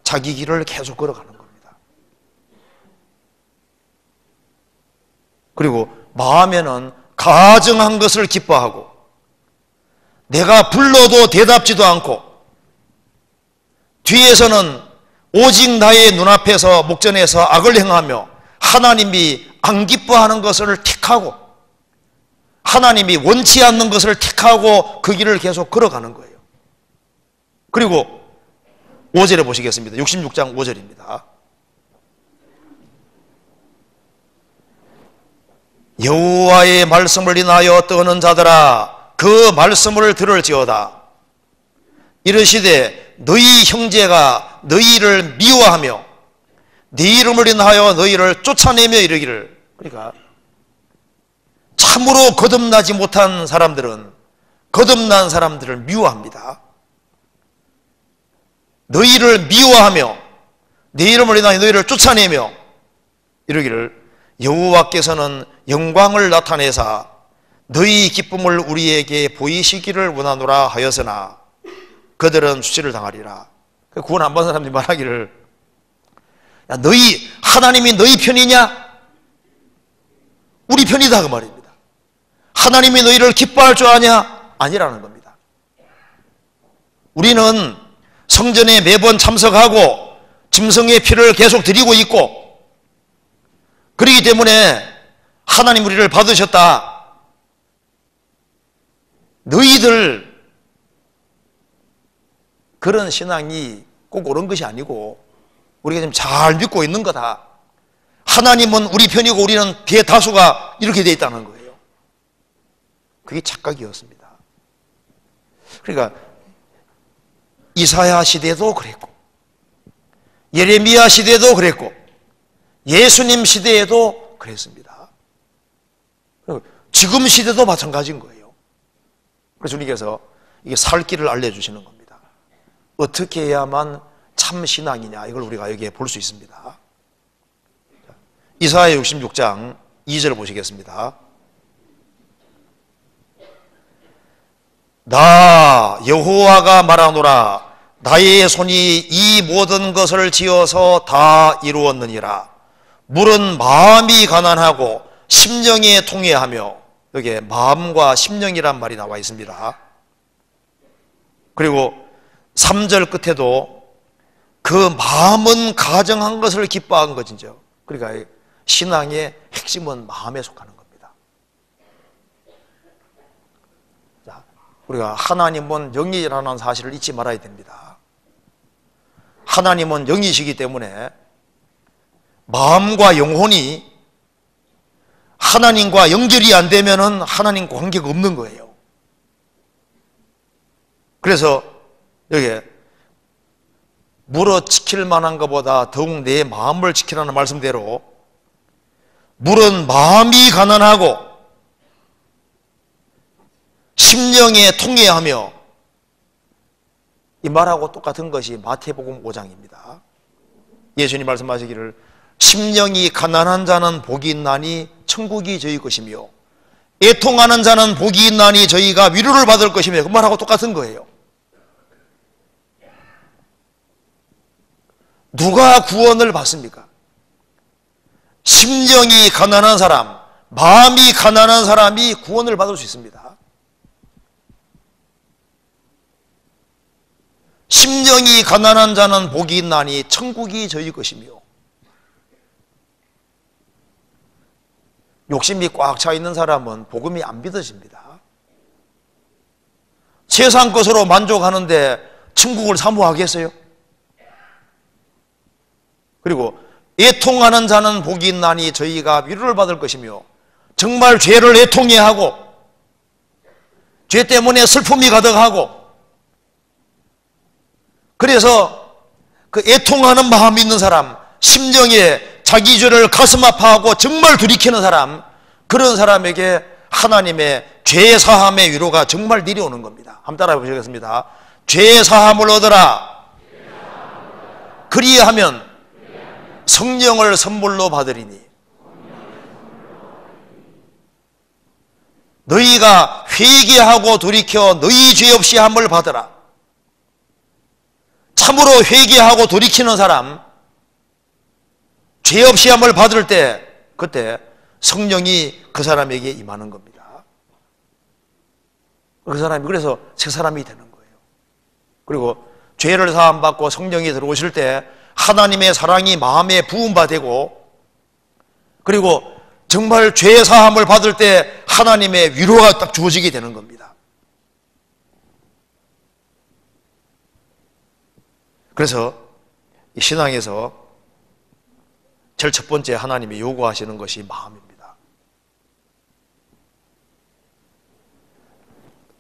자기 길을 계속 걸어가는 겁니다. 그리고 마음에는 가증한 것을 기뻐하고, 내가 불러도 대답지도 않고, 뒤에서는 오직 나의 눈앞에서 목전에서 악을 행하며 하나님이 안 기뻐하는 것을 택하고, 하나님이 원치 않는 것을 택하고 그 길을 계속 걸어가는 거예요. 그리고 5절에 보시겠습니다. 66장 5절입니다. 여호와의 말씀을 인하여 떠는 자들아, 그 말씀을 들을지어다. 이르시되 너희 형제가 너희를 미워하며 네 이름을 인하여 너희를 쫓아내며 이르기를. 그러니까 참으로 거듭나지 못한 사람들은 거듭난 사람들을 미워합니다. 너희를 미워하며 네 이름을 인하여 너희를 쫓아내며 이르기를, 여호와께서는 영광을 나타내사 너희 기쁨을 우리에게 보이시기를 원하노라 하였으나 그들은 수치를 당하리라. 구원 안 받은 사람들이 말하기를, 야, 너희 하나님이 너희 편이냐? 우리 편이다 그 말입니다. 하나님이 너희를 기뻐할 줄 아냐? 아니라는 겁니다. 우리는 성전에 매번 참석하고 짐승의 피를 계속 드리고 있고, 그렇기 때문에 하나님 우리를 받으셨다. 너희들 그런 신앙이 꼭 옳은 것이 아니고 우리가 지금 잘 믿고 있는 거다. 하나님은 우리 편이고 우리는 대다수가 이렇게 되어 있다는 거예요. 그게 착각이었습니다. 그러니까 이사야 시대도 그랬고, 예레미야 시대도 그랬고, 예수님 시대에도 그랬습니다. 지금 시대도 마찬가지인 거예요. 그래서 주님께서 이게 살 길을 알려주시는 겁니다. 어떻게 해야만 참 신앙이냐, 이걸 우리가 여기에 볼 수 있습니다. 이사야 66장 2절 보시겠습니다. 나 여호와가 말하노라, 나의 손이 이 모든 것을 지어서 다 이루었느니라. 물은 마음이 가난하고 심령이 통회하며, 여기에 마음과 심령이란 말이 나와 있습니다. 그리고 3절 끝에도 그 마음은 가정한 것을 기뻐한 것이죠. 그러니까 신앙의 핵심은 마음에 속하는 겁니다. 자, 우리가 하나님은 영이라는 사실을 잊지 말아야 됩니다. 하나님은 영이시기 때문에 마음과 영혼이 하나님과 연결이 안 되면은 하나님과 관계가 없는 거예요. 그래서 여기에 물어 지킬 만한 것보다 더욱 내 마음을 지키라는 말씀대로, 물은 마음이 가난하고 심령에 통회하며, 이 말하고 똑같은 것이 마태복음 5장입니다. 예수님 말씀하시기를, 심령이 가난한 자는 복이 있나니 천국이 저희 것이며 애통하는 자는 복이 있나니 저희가 위로를 받을 것이며, 그 말하고 똑같은 거예요. 누가 구원을 받습니까? 심령이 가난한 사람, 마음이 가난한 사람이 구원을 받을 수 있습니다. 심령이 가난한 자는 복이 있나니 천국이 저희 것이며, 욕심이 꽉 차 있는 사람은 복음이 안 믿어집니다. 세상 것으로 만족하는데 천국을 사모하겠어요? 그리고 애통하는 자는 복이 있나니 저희가 위로를 받을 것이며, 정말 죄를 애통해하고 죄 때문에 슬픔이 가득하고, 그래서 그 애통하는 마음이 있는 사람, 심정에 자기 죄를 가슴 아파하고 정말 돌이키는 사람, 그런 사람에게 하나님의 죄 사함의 위로가 정말 내려오는 겁니다. 한번 따라해 보시겠습니다. 죄 사함을 얻어라. 그리하면 성령을 선물로 받으리니. 너희가 회개하고 돌이켜 너희 죄 없이 함을 받으라. 참으로 회개하고 돌이키는 사람, 죄 없이 함을 받을 때, 그때 성령이 그 사람에게 임하는 겁니다. 그 사람이 그래서 새 사람이 되는 거예요. 그리고 죄를 사함받고 성령이 들어오실 때 하나님의 사랑이 마음에 부음받고, 그리고 정말 죄 사함을 받을 때 하나님의 위로가 딱 주어지게 되는 겁니다. 그래서 이 신앙에서 제일 첫 번째 하나님이 요구하시는 것이 마음입니다.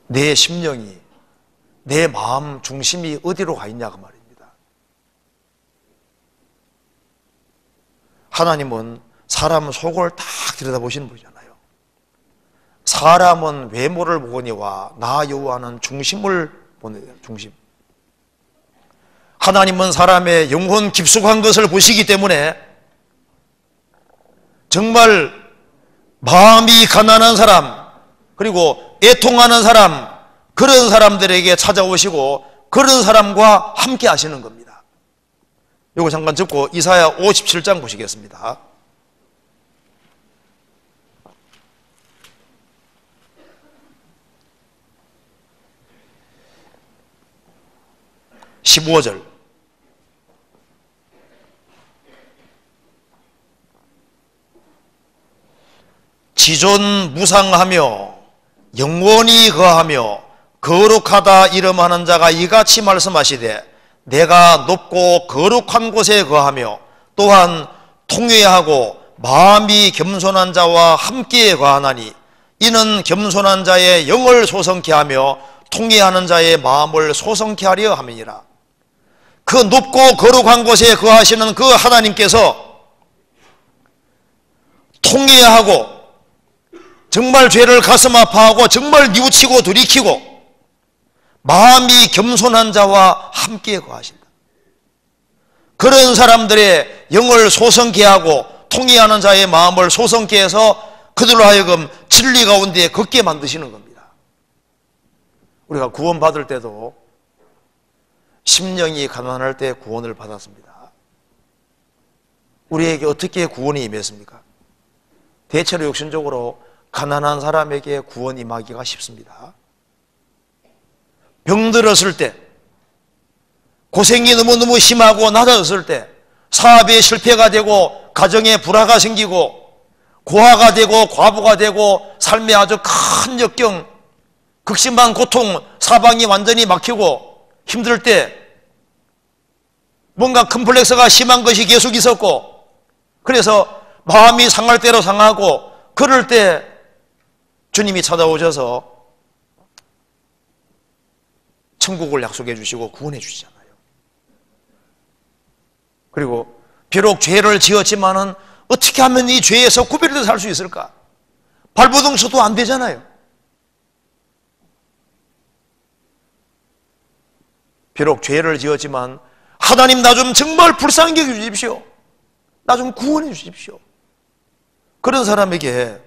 내 심령이, 내 마음 중심이 어디로 가 있냐 그 말입니다. 하나님은 사람 속을 딱 들여다보시는 분이잖아요. 사람은 외모를 보거니와 나 여호와는 중심을 보네요. 중심. 하나님은 사람의 영혼 깊숙한 것을 보시기 때문에 정말 마음이 가난한 사람, 그리고 애통하는 사람, 그런 사람들에게 찾아오시고 그런 사람과 함께 하시는 겁니다. 이거 잠깐 듣고 이사야 57장 보시겠습니다. 15절. 지존 무상하며 영원히 거하며 거룩하다 이름하는 자가 이같이 말씀하시되, 내가 높고 거룩한 곳에 거하며 또한 통회하고 마음이 겸손한 자와 함께 거하나니, 이는 겸손한 자의 영을 소성케 하며 통회하는 자의 마음을 소성케 하려 함이니라. 그 높고 거룩한 곳에 거하시는 그 하나님께서 통회하고 정말 죄를 가슴 아파하고 정말 뉘우치고 돌이키고 마음이 겸손한 자와 함께 거하신다. 그런 사람들의 영을 소성케 하고 통회하는 자의 마음을 소성케 해서 그들로 하여금 진리 가운데 걷게 만드시는 겁니다. 우리가 구원받을 때도 심령이 가난할 때 구원을 받았습니다. 우리에게 어떻게 구원이 임했습니까? 대체로 육신적으로 가난한 사람에게 구원 임하기가 쉽습니다. 병들었을 때, 고생이 너무너무 심하고 낮아졌을 때, 사업에 실패가 되고 가정에 불화가 생기고 고아가 되고 과부가 되고 삶에 아주 큰 역경, 극심한 고통, 사방이 완전히 막히고 힘들 때, 뭔가 컴플렉스가 심한 것이 계속 있었고, 그래서 마음이 상할 대로 상하고, 그럴 때 주님이 찾아오셔서 천국을 약속해 주시고 구원해 주시잖아요. 그리고 비록 죄를 지었지만은 어떻게 하면 이 죄에서 구별돼서 살 수 있을까? 발버둥 쳐도 안 되잖아요. 비록 죄를 지었지만 하나님 나 좀 정말 불쌍히 여겨 주십시오. 나 좀 구원해 주십시오. 그런 사람에게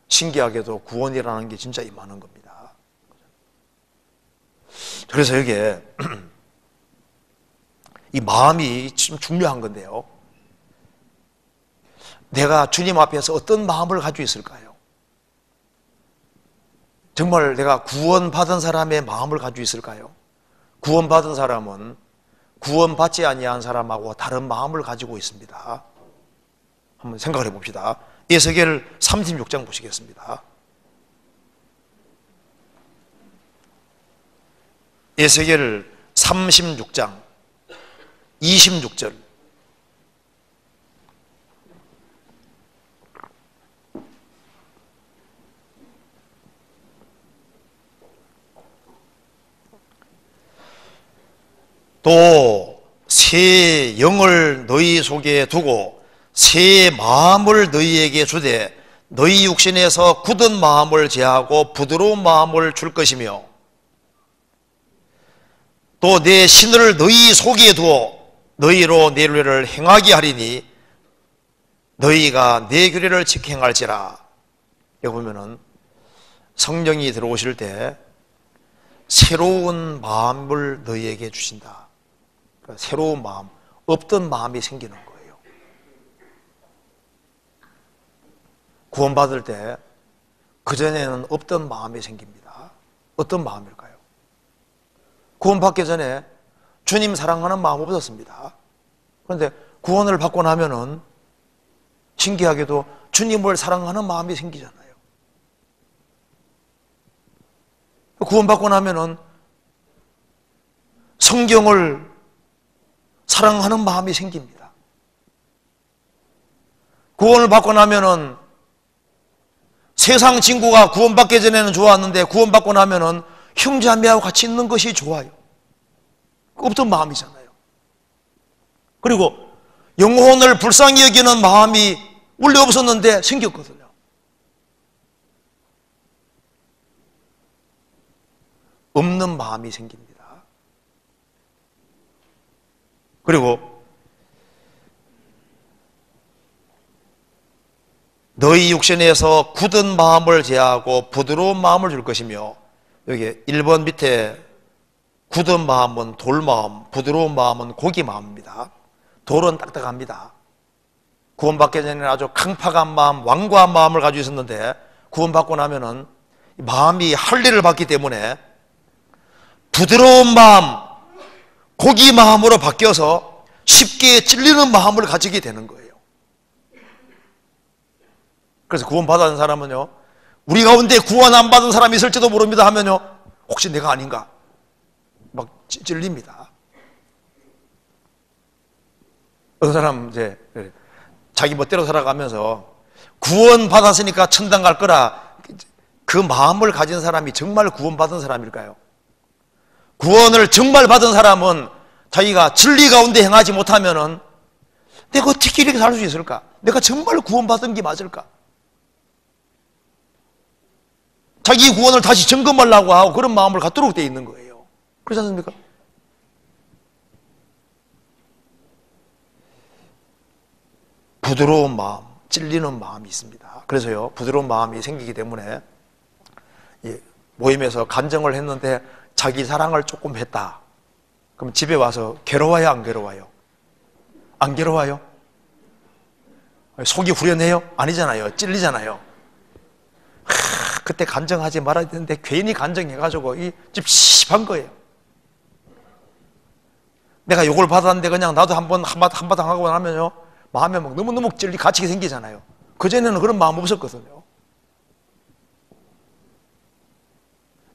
신기하게도 구원이라는 게 진짜 임하는 겁니다. 그래서 이게 이 마음이 좀 중요한 건데요. 내가 주님 앞에서 어떤 마음을 가지고 있을까요? 정말 내가 구원받은 사람의 마음을 가지고 있을까요? 구원받은 사람은 구원받지 아니한 사람하고 다른 마음을 가지고 있습니다. 한번 생각을 해봅시다. 에스겔 36장 보시겠습니다. 에스겔 36장 26절. 또 새 영을 너희 속에 두고 새 마음을 너희에게 주되 너희 육신에서 굳은 마음을 제하고 부드러운 마음을 줄 것이며 또 내 신을 너희 속에 두어 너희로 내 규례를 행하게 하리니 너희가 내 규례를 지켜 행할지라. 여기 보면은 성령이 들어오실 때 새로운 마음을 너희에게 주신다. 그러니까 새로운 마음, 없던 마음이 생기는 거예요. 구원받을 때 그전에는 없던 마음이 생깁니다. 어떤 마음일까요? 구원받기 전에 주님 사랑하는 마음 없었습니다. 그런데 구원을 받고 나면은 신기하게도 주님을 사랑하는 마음이 생기잖아요. 구원받고 나면은 성경을 사랑하는 마음이 생깁니다. 구원을 받고 나면은 세상 친구가 구원받기 전에는 좋았는데 구원받고 나면은 형제자매하고 같이 있는 것이 좋아요. 없던 마음이잖아요. 그리고 영혼을 불쌍히 여기는 마음이 원래 없었는데 생겼거든요. 없는 마음이 생깁니다. 그리고 너희 육신에서 굳은 마음을 제하고 부드러운 마음을 줄 것이며, 여기 1번 밑에 굳은 마음은 돌마음, 부드러운 마음은 고기마음입니다. 돌은 딱딱합니다. 구원받기 전에는 아주 강팍한 마음, 완고한 마음을 가지고 있었는데 구원받고 나면은 마음이 할례를 받기 때문에 부드러운 마음, 고기 마음으로 바뀌어서 쉽게 찔리는 마음을 가지게 되는 거예요. 그래서 구원받은 사람은요, 우리 가운데 구원 안 받은 사람이 있을지도 모릅니다 하면요, 혹시 내가 아닌가 막 찔립니다. 어떤 사람 이제 자기 멋대로 살아가면서 구원 받았으니까 천당 갈 거라, 그 마음을 가진 사람이 정말 구원받은 사람일까요? 구원을 정말 받은 사람은 자기가 진리 가운데 행하지 못하면은 내가 어떻게 이렇게 살 수 있을까? 내가 정말 구원받은 게 맞을까? 자기 구원을 다시 점검하려고 하고 그런 마음을 갖도록 되어 있는 거예요. 그렇지 않습니까? 부드러운 마음, 찔리는 마음이 있습니다. 그래서요, 부드러운 마음이 생기기 때문에 모임에서 간증을 했는데 자기 사랑을 조금 했다. 그럼 집에 와서 괴로워요, 안 괴로워요? 안 괴로워요? 속이 후련해요? 아니잖아요. 찔리잖아요. 그때 간증하지 말아야 되는데 괜히 간증해가지고 찝찝한 거예요. 내가 욕을 받았는데 그냥 나도 한바탕 하고 나면요, 마음에 막 너무너무 갇히게 생기잖아요. 그전에는 그런 마음 없었거든요.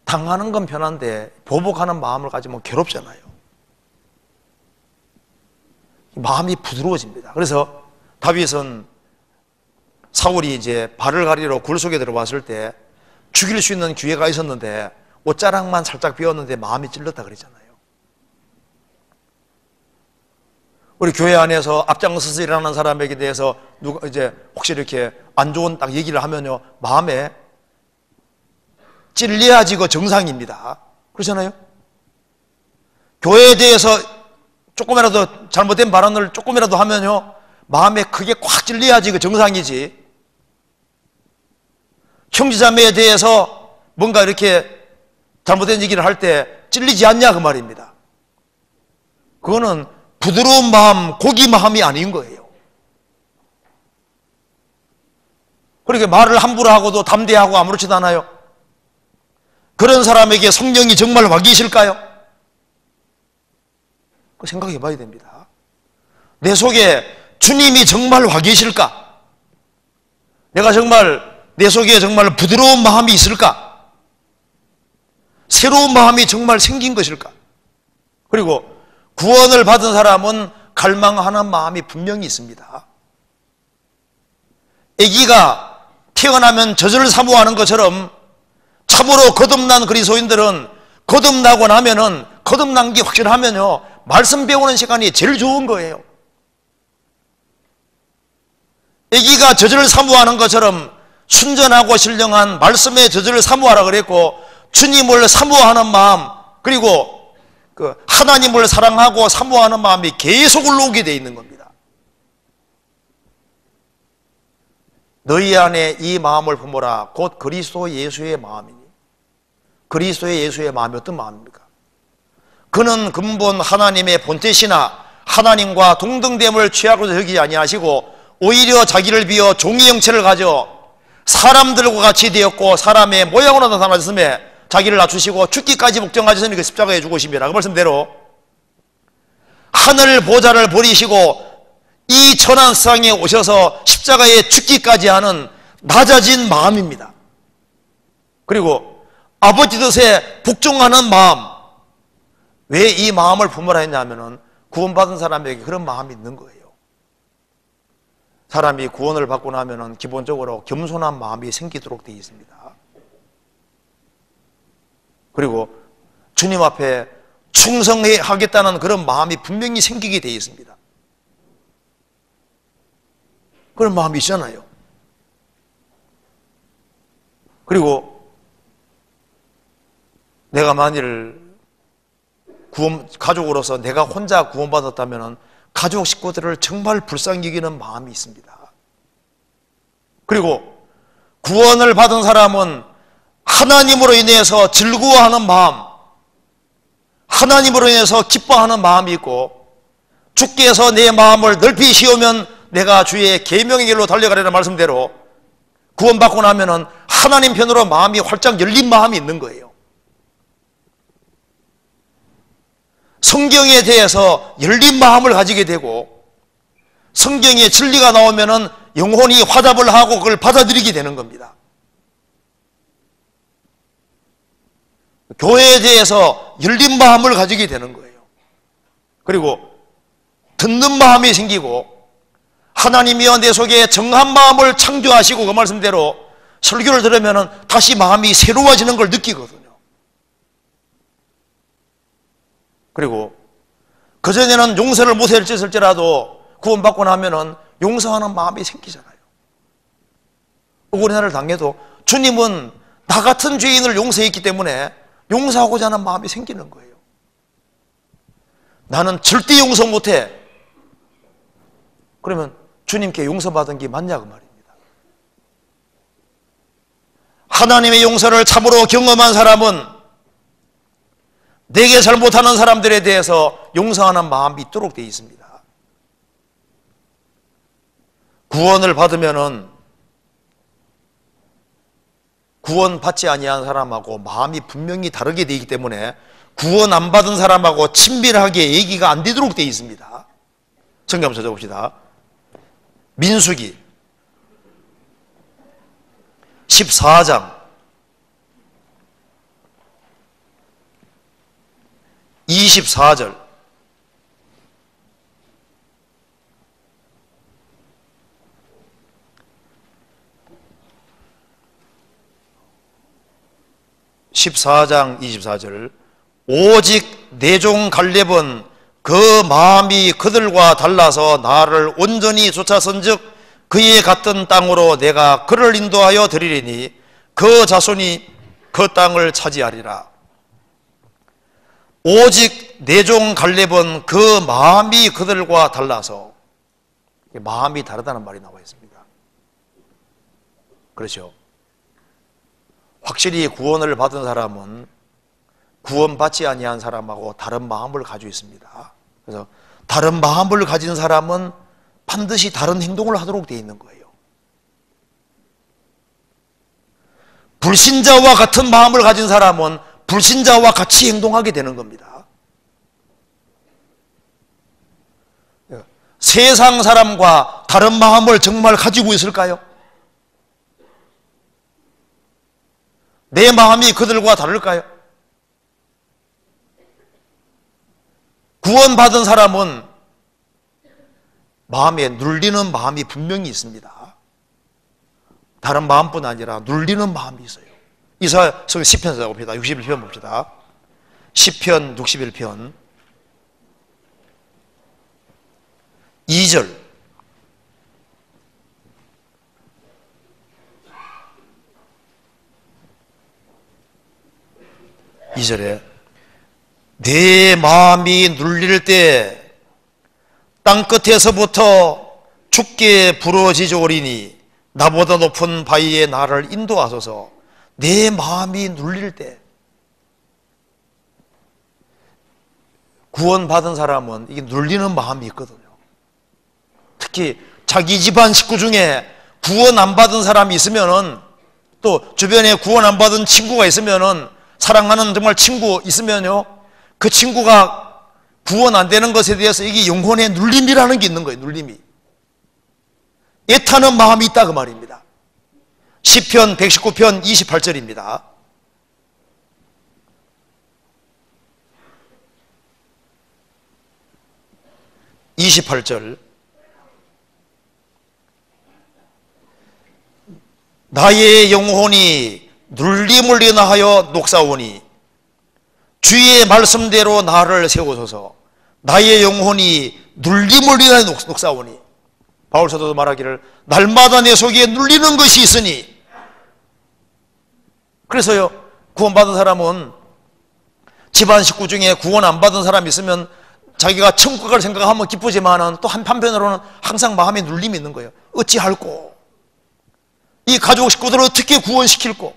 당하는 건 편한데 보복하는 마음을 가지면 괴롭잖아요. 마음이 부드러워집니다. 그래서 다윗은 사울이 이제 발을 가리러 굴 속에 들어왔을 때 죽일 수 있는 기회가 있었는데 옷자락만 살짝 비었는데 마음이 찔렀다 그랬잖아요. 우리 교회 안에서 앞장서서 일하는 사람에게 대해서 누가 이제 혹시 이렇게 안 좋은 딱 얘기를 하면요, 마음에 찔려야지 그 정상입니다. 그렇잖아요? 교회에 대해서 조금이라도 잘못된 발언을 조금이라도 하면요, 마음에 크게 콱 찔려야지 그 정상이지. 형제자매에 대해서 뭔가 이렇게 잘못된 얘기를 할 때 찔리지 않냐 그 말입니다. 그거는 부드러운 마음, 고기 마음이 아닌 거예요. 그렇게 말을 함부로 하고도 담대하고 아무렇지도 않아요. 그런 사람에게 성령이 정말 와 계실까요? 생각해 봐야 됩니다. 내 속에 주님이 정말 와 계실까? 내가 정말 내 속에 정말 부드러운 마음이 있을까? 새로운 마음이 정말 생긴 것일까? 그리고 구원을 받은 사람은 갈망하는 마음이 분명히 있습니다. 아기가 태어나면 젖을 사모하는 것처럼 참으로 거듭난 그리스도인들은 거듭나고 나면은 거듭난 게 확실하면요 말씀 배우는 시간이 제일 좋은 거예요. 아기가 젖을 사모하는 것처럼 순전하고 신령한 말씀의 젖을 사모하라 그랬고, 주님을 사모하는 마음, 그리고 그 하나님을 사랑하고 사모하는 마음이 계속 올라오게 되어 있는 겁니다. 너희 안에 이 마음을 품어라. 곧 그리스도 예수의 마음이니. 그리스도의 예수의 마음이 어떤 마음입니까? 그는 근본 하나님의 본체시나 하나님과 동등됨을 취하고도 여기지 아니하시고 오히려 자기를 비어 종의 형체를 가져 사람들과 같이 되었고 사람의 모양으로 나타나셨음에 자기를 낮추시고 죽기까지 목전하셨으니 그 십자가에 죽으심이라. 그 말씀대로 하늘 보좌를 버리시고 이 천한 세상에 오셔서 십자가에 죽기까지 하는 낮아진 마음입니다. 그리고 아버지 뜻에 복종하는 마음. 왜 이 마음을 품으라 했냐면은 구원받은 사람에게 그런 마음이 있는 거예요. 사람이 구원을 받고 나면은 기본적으로 겸손한 마음이 생기도록 되어 있습니다. 그리고 주님 앞에 충성하겠다는 그런 마음이 분명히 생기게 되어 있습니다. 그런 마음이 있잖아요. 그리고 내가 만일 가족으로서 내가 혼자 구원받았다면 가족 식구들을 정말 불쌍히 여기는 마음이 있습니다. 그리고 구원을 받은 사람은 하나님으로 인해서 즐거워하는 마음, 하나님으로 인해서 기뻐하는 마음이 있고, 주께서 내 마음을 넓히 씌우면 내가 주의 계명의 길로 달려가려는 말씀대로 구원받고 나면은 하나님 편으로 마음이 활짝 열린 마음이 있는 거예요. 성경에 대해서 열린 마음을 가지게 되고, 성경의 진리가 나오면은 영혼이 화답을 하고 그걸 받아들이게 되는 겁니다. 교회에 대해서 열린 마음을 가지게 되는 거예요. 그리고 듣는 마음이 생기고, 하나님이여 내 속에 정한 마음을 창조하시고 그 말씀대로 설교를 들으면은 다시 마음이 새로워지는 걸 느끼거든요. 그리고 그전에는 용서를 못했을지라도 구원받고 나면은 용서하는 마음이 생기잖아요. 억울한 일을 당해도 주님은 나 같은 죄인을 용서했기 때문에 용서하고자 하는 마음이 생기는 거예요. 나는 절대 용서 못해. 그러면 주님께 용서받은 게 맞냐 그 말입니다. 하나님의 용서를 참으로 경험한 사람은 내게 잘못하는 사람들에 대해서 용서하는 마음이 있도록 되어 있습니다. 구원을 받으면은 구원받지 아니한 사람하고 마음이 분명히 다르게 되기 때문에 구원 안 받은 사람하고 친밀하게 얘기가 안 되도록 되어 있습니다. 성경 한번 찾아봅시다. 민수기 14장 24절. (14장) 24절. 오직 내 종 갈렙은 그 마음이 그들과 달라서 나를 온전히 쫓아선즉 그의 갔던 땅으로 내가 그를 인도하여 드리리니 그 자손이 그 땅을 차지하리라. 오직 내 종 갈렙은 그 마음이 그들과 달라서, 마음이 다르다는 말이 나와 있습니다. 그렇죠? 확실히 구원을 받은 사람은 구원받지 아니한 사람하고 다른 마음을 가지고 있습니다. 그래서 다른 마음을 가진 사람은 반드시 다른 행동을 하도록 되어 있는 거예요. 불신자와 같은 마음을 가진 사람은 불신자와 같이 행동하게 되는 겁니다. 세상 사람과 다른 마음을 정말 가지고 있을까요? 내 마음이 그들과 다를까요? 구원받은 사람은 마음에 눌리는 마음이 분명히 있습니다. 다른 마음뿐 아니라 눌리는 마음이 있어요. 이사야서 시편에서 봅니다. 61편 봅시다. 시편 61편 2절. 내 마음이 눌릴 때 땅끝에서부터 죽게 부러지져오리니 나보다 높은 바위에 나를 인도하소서. 내 마음이 눌릴 때, 구원받은 사람은 이게 눌리는 마음이 있거든요. 특히 자기 집안 식구 중에 구원 안 받은 사람이 있으면은, 또 주변에 구원 안 받은 친구가 있으면은, 사랑하는 정말 친구 있으면요, 그 친구가 구원 안 되는 것에 대해서 이게 영혼의 눌림이라는 게 있는 거예요. 눌림이. 애타는 마음이 있다 그 말입니다. 시편 119편 28절입니다. 나의 영혼이 눌림을 인하여 녹사오니 주의 말씀대로 나를 세우소서. 나의 영혼이 눌림을 인하여 녹사오니, 바울 사도도 말하기를 날마다 내 속에 눌리는 것이 있으니. 그래서요, 구원받은 사람은 집안 식구 중에 구원 안 받은 사람이 있으면 자기가 천국 갈 생각하면 기쁘지만은 또 한편으로는 항상 마음에 눌림이 있는 거예요. 어찌할꼬? 이 가족 식구들을 어떻게 구원시킬꼬?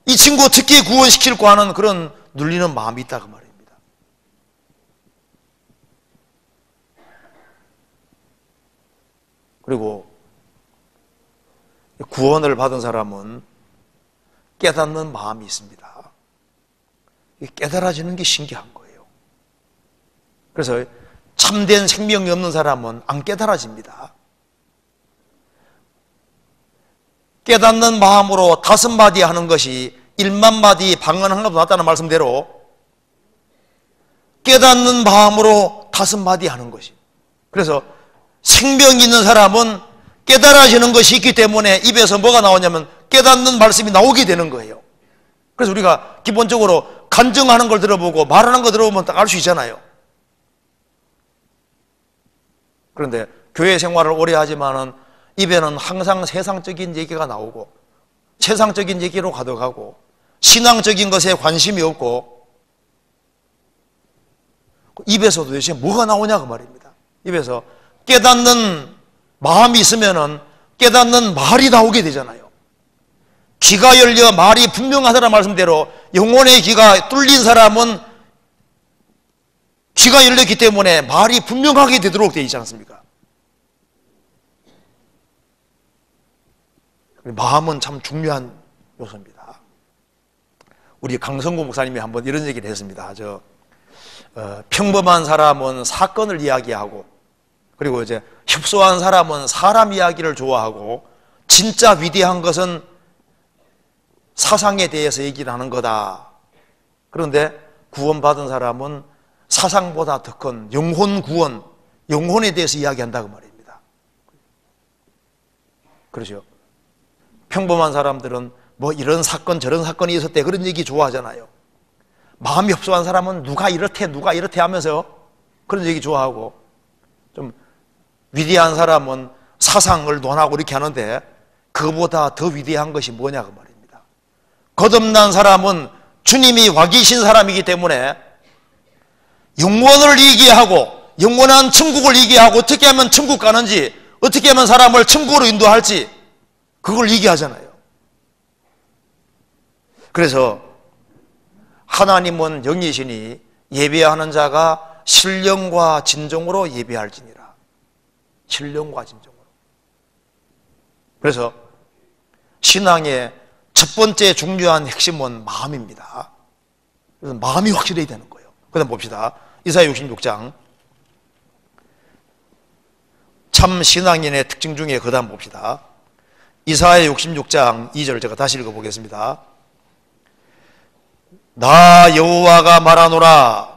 이 친구 어떻게 구원시킬꼬 하는 그런 눌리는 마음이 있다 그 말입니다. 그리고 구원을 받은 사람은 깨닫는 마음이 있습니다. 깨달아지는 게 신기한 거예요. 그래서 참된 생명이 없는 사람은 안 깨달아집니다. 깨닫는 마음으로 5마디 하는 것이 1만 마디 방언하는 것보다 낫다는 말씀대로 깨닫는 마음으로 5마디 하는 것이. 그래서 생명이 있는 사람은 깨달아지는 것이 있기 때문에 입에서 뭐가 나오냐면 깨닫는 말씀이 나오게 되는 거예요. 그래서 우리가 기본적으로 간증하는 걸 들어보고 말하는 거 들어보면 딱 알 수 있잖아요. 그런데 교회 생활을 오래 하지만은 입에는 항상 세상적인 얘기가 나오고 세상적인 얘기로 가득하고 신앙적인 것에 관심이 없고, 입에서도 도대체 뭐가 나오냐 그 말입니다. 입에서 깨닫는 마음이 있으면은 깨닫는 말이 나오게 되잖아요. 귀가 열려 말이 분명하다는 말씀대로 영혼의 귀가 뚫린 사람은 귀가 열렸기 때문에 말이 분명하게 되도록 되어 있지 않습니까? 마음은 참 중요한 요소입니다. 우리 강성구 목사님이 한번 이런 얘기를 했습니다. 평범한 사람은 사건을 이야기하고, 그리고 이제 협소한 사람은 사람 이야기를 좋아하고, 진짜 위대한 것은 사상에 대해서 얘기를 하는 거다. 그런데 구원받은 사람은 사상보다 더 큰 영혼 구원, 영혼에 대해서 이야기한다 그 말입니다. 그렇죠? 평범한 사람들은 뭐 이런 사건 저런 사건이 있었대 그런 얘기 좋아하잖아요. 마음이 협소한 사람은 누가 이렇대 하면서 그런 얘기 좋아하고, 좀 위대한 사람은 사상을 논하고 이렇게 하는데 그보다 더 위대한 것이 뭐냐 그 말입니다. 거듭난 사람은 주님이 와 계신 사람이기 때문에 영원을 얘기하고 영원한 천국을 얘기하고 어떻게 하면 천국 가는지, 어떻게 하면 사람을 천국으로 인도할지 그걸 얘기하잖아요. 그래서 하나님은 영이시니 예배하는 자가 신령과 진정으로 예배할지니라. 신령과 진정으로. 그래서 신앙의 첫 번째 중요한 핵심은 마음입니다. 그래서 마음이 확실해야 되는 거예요. 그 다음 봅시다. 이사야 66장. 참 신앙인의 특징 중에 그 다음 봅시다. 이사야 66장 2절 제가 다시 읽어보겠습니다. 나 여호와가 말하노라.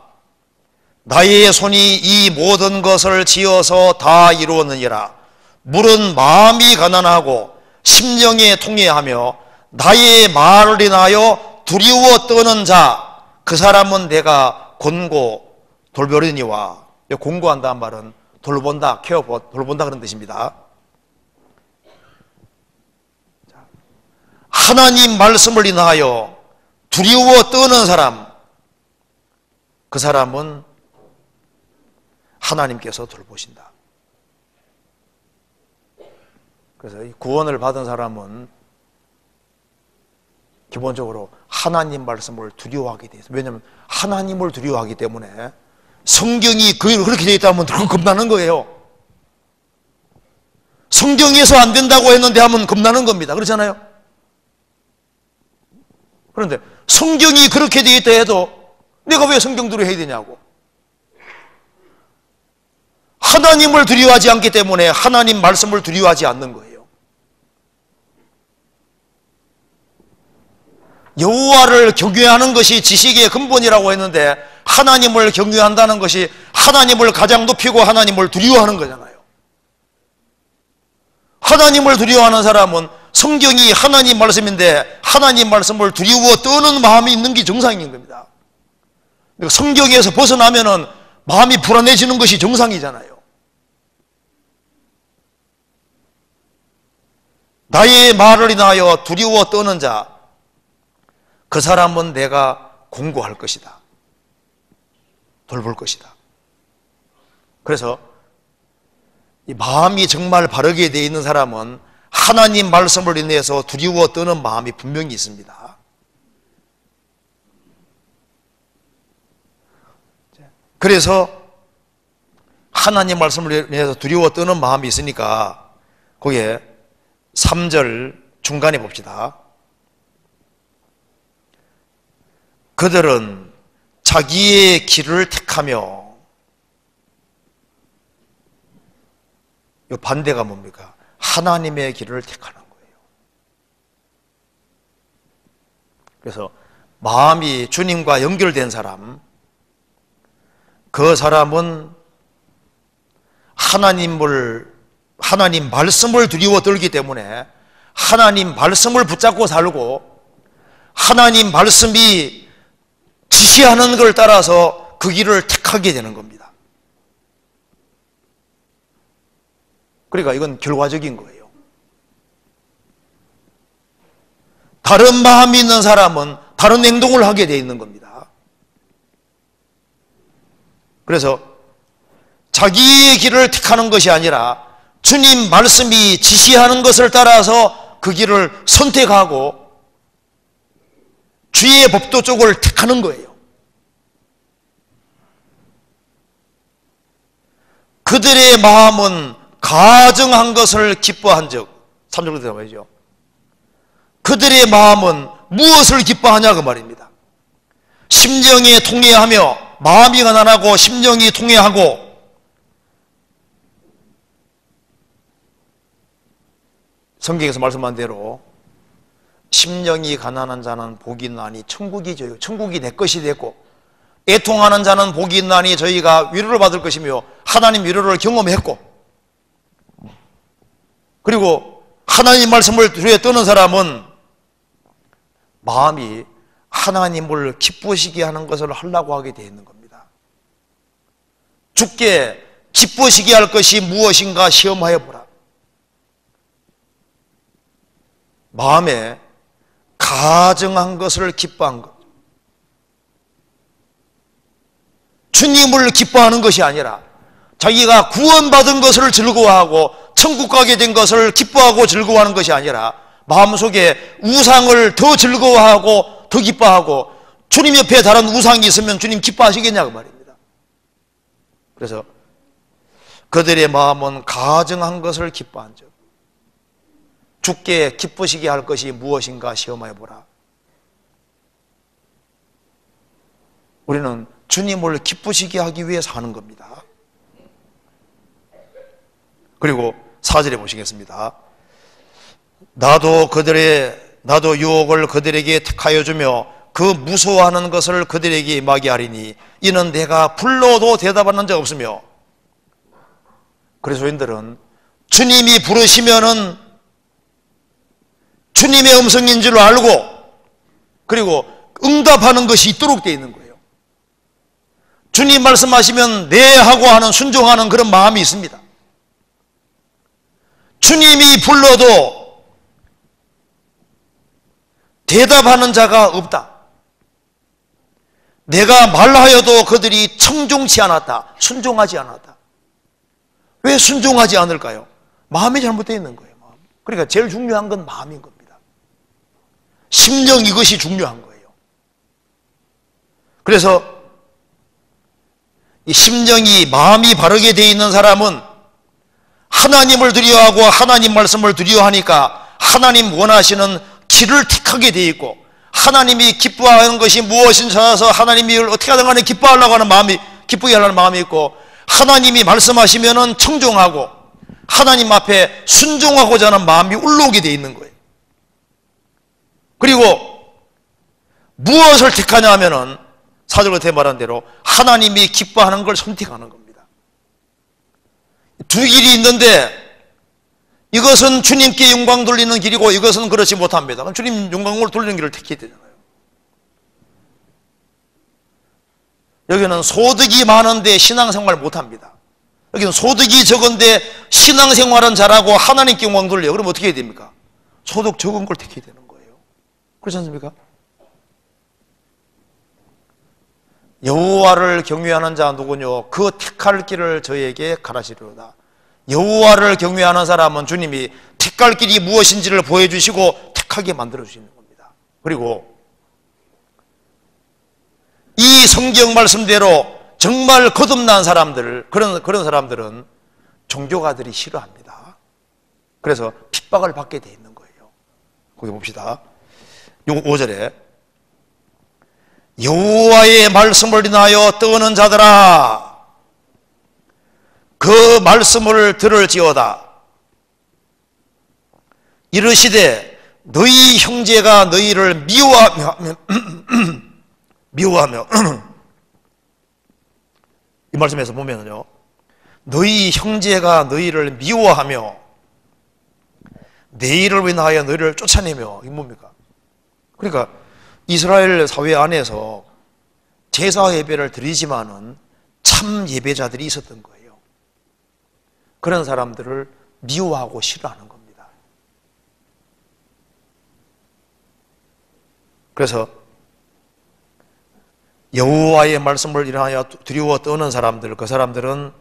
나의 손이 이 모든 것을 지어서 다 이루었느니라. 물은 마음이 가난하고 심령에 통해하며 나의 말을 인하여 두려워 떠는 자, 그 사람은 내가 곤고 돌보리니와. 곤고한다는 말은 돌본다, 돌본다 그런 뜻입니다. 하나님 말씀을 인하여 두려워 떠는 사람, 그 사람은 하나님께서 돌보신다. 그래서 이 구원을 받은 사람은 기본적으로 하나님 말씀을 두려워하게 돼 있어요. 왜냐하면 하나님을 두려워하기 때문에. 성경이 그렇게 되어 있다면 겁나는 거예요. 성경에서 안 된다고 했는데 하면 겁나는 겁니다. 그렇잖아요. 그런데 성경이 그렇게 되어 있다 해도 내가 왜 성경대로 해야 되냐고. 하나님을 두려워하지 않기 때문에 하나님 말씀을 두려워하지 않는 거예요. 여호와를 경외하는 것이 지식의 근본이라고 했는데 하나님을 경외한다는 것이 하나님을 가장 높이고 하나님을 두려워하는 거잖아요. 하나님을 두려워하는 사람은 성경이 하나님 말씀인데 하나님 말씀을 두려워 떠는 마음이 있는 게 정상인 겁니다. 성경에서 벗어나면은 마음이 불안해지는 것이 정상이잖아요. 나의 말을 인하여 두려워 떠는 자, 그 사람은 내가 공고할 것이다. 돌볼 것이다. 그래서 이 마음이 정말 바르게 되어 있는 사람은 하나님 말씀을 인해서 두려워 떠는 마음이 분명히 있습니다. 그래서 하나님 말씀을 인해서 두려워 떠는 마음이 있으니까 거기에 3절 중간에 봅시다. 그들은 자기의 길을 택하며, 이 반대가 뭡니까? 하나님의 길을 택하는 거예요. 그래서 마음이 주님과 연결된 사람, 그 사람은 하나님 말씀을 두려워 떨기 때문에 하나님 말씀을 붙잡고 살고 하나님 말씀이 지시하는 걸 따라서 그 길을 택하게 되는 겁니다. 그러니까 이건 결과적인 거예요. 다른 마음이 있는 사람은 다른 행동을 하게 되어 있는 겁니다. 그래서 자기의 길을 택하는 것이 아니라 주님 말씀이 지시하는 것을 따라서 그 길을 선택하고 주의 법도 쪽을 택하는 거예요. 그들의 마음은 가증한 것을 기뻐한 적, 3절로 들어가야죠. 그들의 마음은 무엇을 기뻐하냐 그 말입니다. 심정이 통해하며, 마음이 가난하고 심정이 통해하고, 성경에서 말씀한 대로 심령이 가난한 자는 복이 있나니 천국이 저요, 천국이 내 것이 됐고, 애통하는 자는 복이 있나니 저희가 위로를 받을 것이며 하나님 위로를 경험했고, 그리고 하나님 말씀을 두려워 떠는 사람은 마음이 하나님을 기쁘시게 하는 것을 하려고 하게 되어 있는 겁니다. 주께 기쁘시게 할 것이 무엇인가 시험하여 보라. 마음에 가증한 것을 기뻐한 것, 주님을 기뻐하는 것이 아니라 자기가 구원받은 것을 즐거워하고 천국 가게 된 것을 기뻐하고 즐거워하는 것이 아니라 마음속에 우상을 더 즐거워하고 더 기뻐하고, 주님 옆에 다른 우상이 있으면 주님 기뻐하시겠냐고 말입니다. 그래서 그들의 마음은 가증한 것을 기뻐한 적, 주께 기쁘시게 할 것이 무엇인가 시험하여 보라. 우리는 주님을 기쁘시게 하기 위해 사는 겁니다. 그리고 4절에 보시겠습니다. 나도 유혹을 그들에게 택하여 주며 그 무서워하는 것을 그들에게 임하게 하리니 이는 내가 불러도 대답하는 자 없으며. 그리스도인들은 주님이 부르시면은 주님의 음성인 줄 알고 그리고 응답하는 것이 있도록 되어 있는 거예요. 주님 말씀하시면 네 하고 하는 순종하는 그런 마음이 있습니다. 주님이 불러도 대답하는 자가 없다. 내가 말하여도 그들이 청종치 않았다. 순종하지 않았다. 왜 순종하지 않을까요? 마음이 잘못되어 있는 거예요. 그러니까 제일 중요한 건 마음인 겁니다. 심령, 이것이 중요한 거예요. 그래서 이 심령이, 마음이 바르게 되어 있는 사람은 하나님을 두려워하고 하나님 말씀을 두려워하니까 하나님 원하시는 길을 택하게 되어 있고, 하나님이 기뻐하는 것이 무엇인지 찾아서 하나님이 어떻게 하든 간에 기뻐하려고 하는 마음이, 기쁘게 하려는 마음이 있고, 하나님이 말씀하시면은 청종하고 하나님 앞에 순종하고자 하는 마음이 올라오게 되어 있는 거예요. 그리고 무엇을 택하냐 하면은 사절 끝에 말한 대로 하나님이 기뻐하는 걸 선택하는 겁니다. 두 길이 있는데 이것은 주님께 영광 돌리는 길이고 이것은 그렇지 못합니다. 그럼 주님 영광을 돌리는 길을 택해야 되잖아요. 여기는 소득이 많은데 신앙생활 못합니다. 여기는 소득이 적은데 신앙생활은 잘하고 하나님께 영광 돌려요. 그럼 어떻게 해야 됩니까? 소득 적은 걸 택해야 되는 거예요. 그렇지 않습니까? 여호와를 경외하는 자 누구뇨? 그 택할 길을 저에게 가라시리로다. 여호와를 경외하는 사람은 주님이 택할 길이 무엇인지를 보여주시고 택하게 만들어주시는 겁니다. 그리고 이 성경 말씀대로 정말 거듭난 사람들, 그런 사람들은 종교가들이 싫어합니다. 그래서 핍박을 받게 돼 있는 거예요. 거기 봅시다. 5절에 여호와의 말씀을 인하여 떠오는 자들아, 그 말씀을 들을지어다. 이르시되 너희 형제가 너희를 미워하며 이 말씀에서 보면요, 너희 형제가 너희를 미워하며 내 일을 위하여 너희를 쫓아내며, 이게 뭡니까? 그러니까 이스라엘 사회 안에서 제사 예배를 드리지만은 참 예배자들이 있었던 거예요. 그런 사람들을 미워하고 싫어하는 겁니다. 그래서 여호와의 말씀을 인하여 두려워 떠는 사람들, 그 사람들은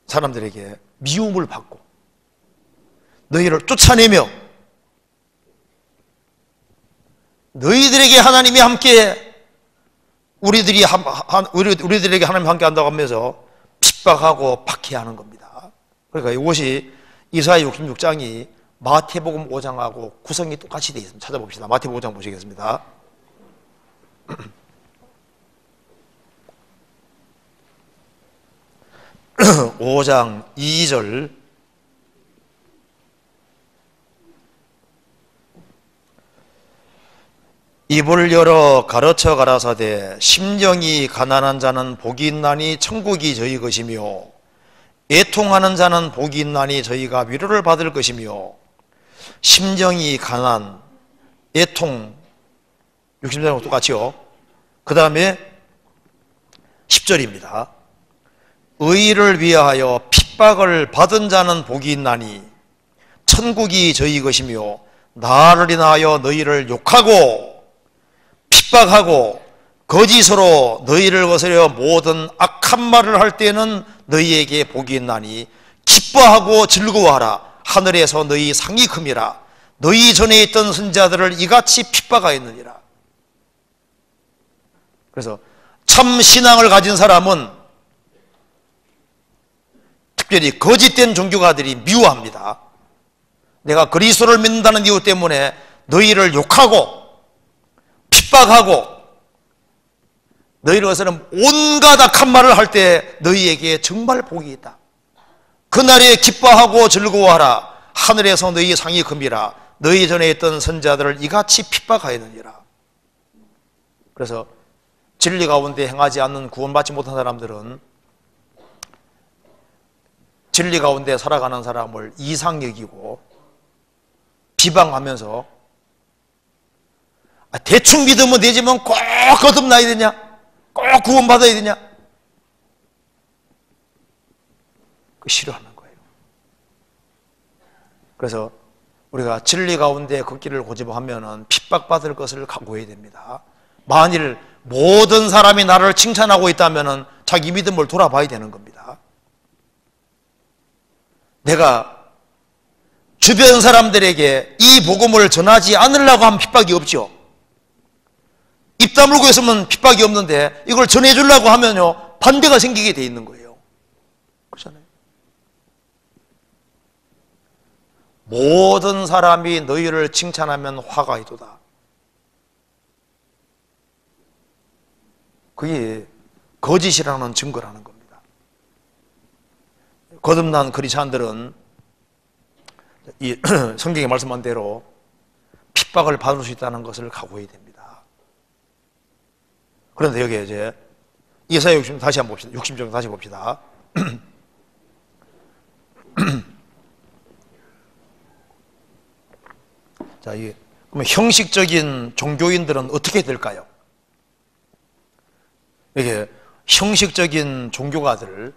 사람들에게 미움을 받고 너희를 쫓아내며 너희들에게 하나님이 함께 우리들에게 하나님이 함께 한다고 하면서 핍박하고 박해하는 겁니다. 그러니까 이것이 이사야 66장이 마태복음 5장하고 구성이 똑같이 되어 있습니다. 찾아봅시다. 마태복음 5장 보시겠습니다. 5장 2절 입을 열어 가르쳐 가라사대 심령이 가난한 자는 복이 있나니 천국이 저희 것이며 애통하는 자는 복이 있나니 저희가 위로를 받을 것이며. 심령이 가난, 애통 60장하고 똑같이요. 그 다음에 10절입니다. 의를 위하여 핍박을 받은 자는 복이 있나니 천국이 저희 것이며 나를 인하여 너희를 욕하고 핍박하고 거짓으로 너희를 거스려 모든 악한 말을 할 때는 너희에게 복이 있나니 기뻐하고 즐거워하라. 하늘에서 너희 상이 큼이라. 너희 전에 있던 선지자들을 이같이 핍박하였느니라. 그래서 참 신앙을 가진 사람은 특별히 거짓된 종교가들이 미워합니다. 내가 그리스도를 믿는다는 이유 때문에 너희를 욕하고 핍박하고 너희를 위해서는 온갖 악한 말을 할 때 너희에게 정말 복이 있다. 그날에 기뻐하고 즐거워하라. 하늘에서 너희 상이 큼이라. 너희 전에 있던 선자들을 이같이 핍박하였느니라. 그래서 진리 가운데 행하지 않는 구원받지 못한 사람들은 진리 가운데 살아가는 사람을 이상 여기고 비방하면서 대충 믿으면 되지만 꼭 거듭나야 되냐? 꼭 구원받아야 되냐? 그 싫어하는 거예요. 그래서 우리가 진리 가운데 걷기를 고집하면 핍박받을 것을 각오해야 됩니다. 만일 모든 사람이 나를 칭찬하고 있다면 자기 믿음을 돌아봐야 되는 겁니다. 내가 주변 사람들에게 이 복음을 전하지 않으려고 하면 핍박이 없죠. 입 다물고 있으면 핍박이 없는데 이걸 전해주려고 하면요 반대가 생기게 돼 있는 거예요. 그렇잖아요. 모든 사람이 너희를 칭찬하면 화가 이도다. 그게 거짓이라는 증거라는 겁니다. 거듭난 크리스찬들은 이 성경에 말씀한 대로 핍박을 받을 수 있다는 것을 각오해야 됩니다. 그런데 여기에 이제 이사야 60장 다시 한번 봅시다. 60장 다시 봅시다. 자, 이게 그러면 형식적인 종교인들은 어떻게 될까요? 이게 형식적인 종교가들,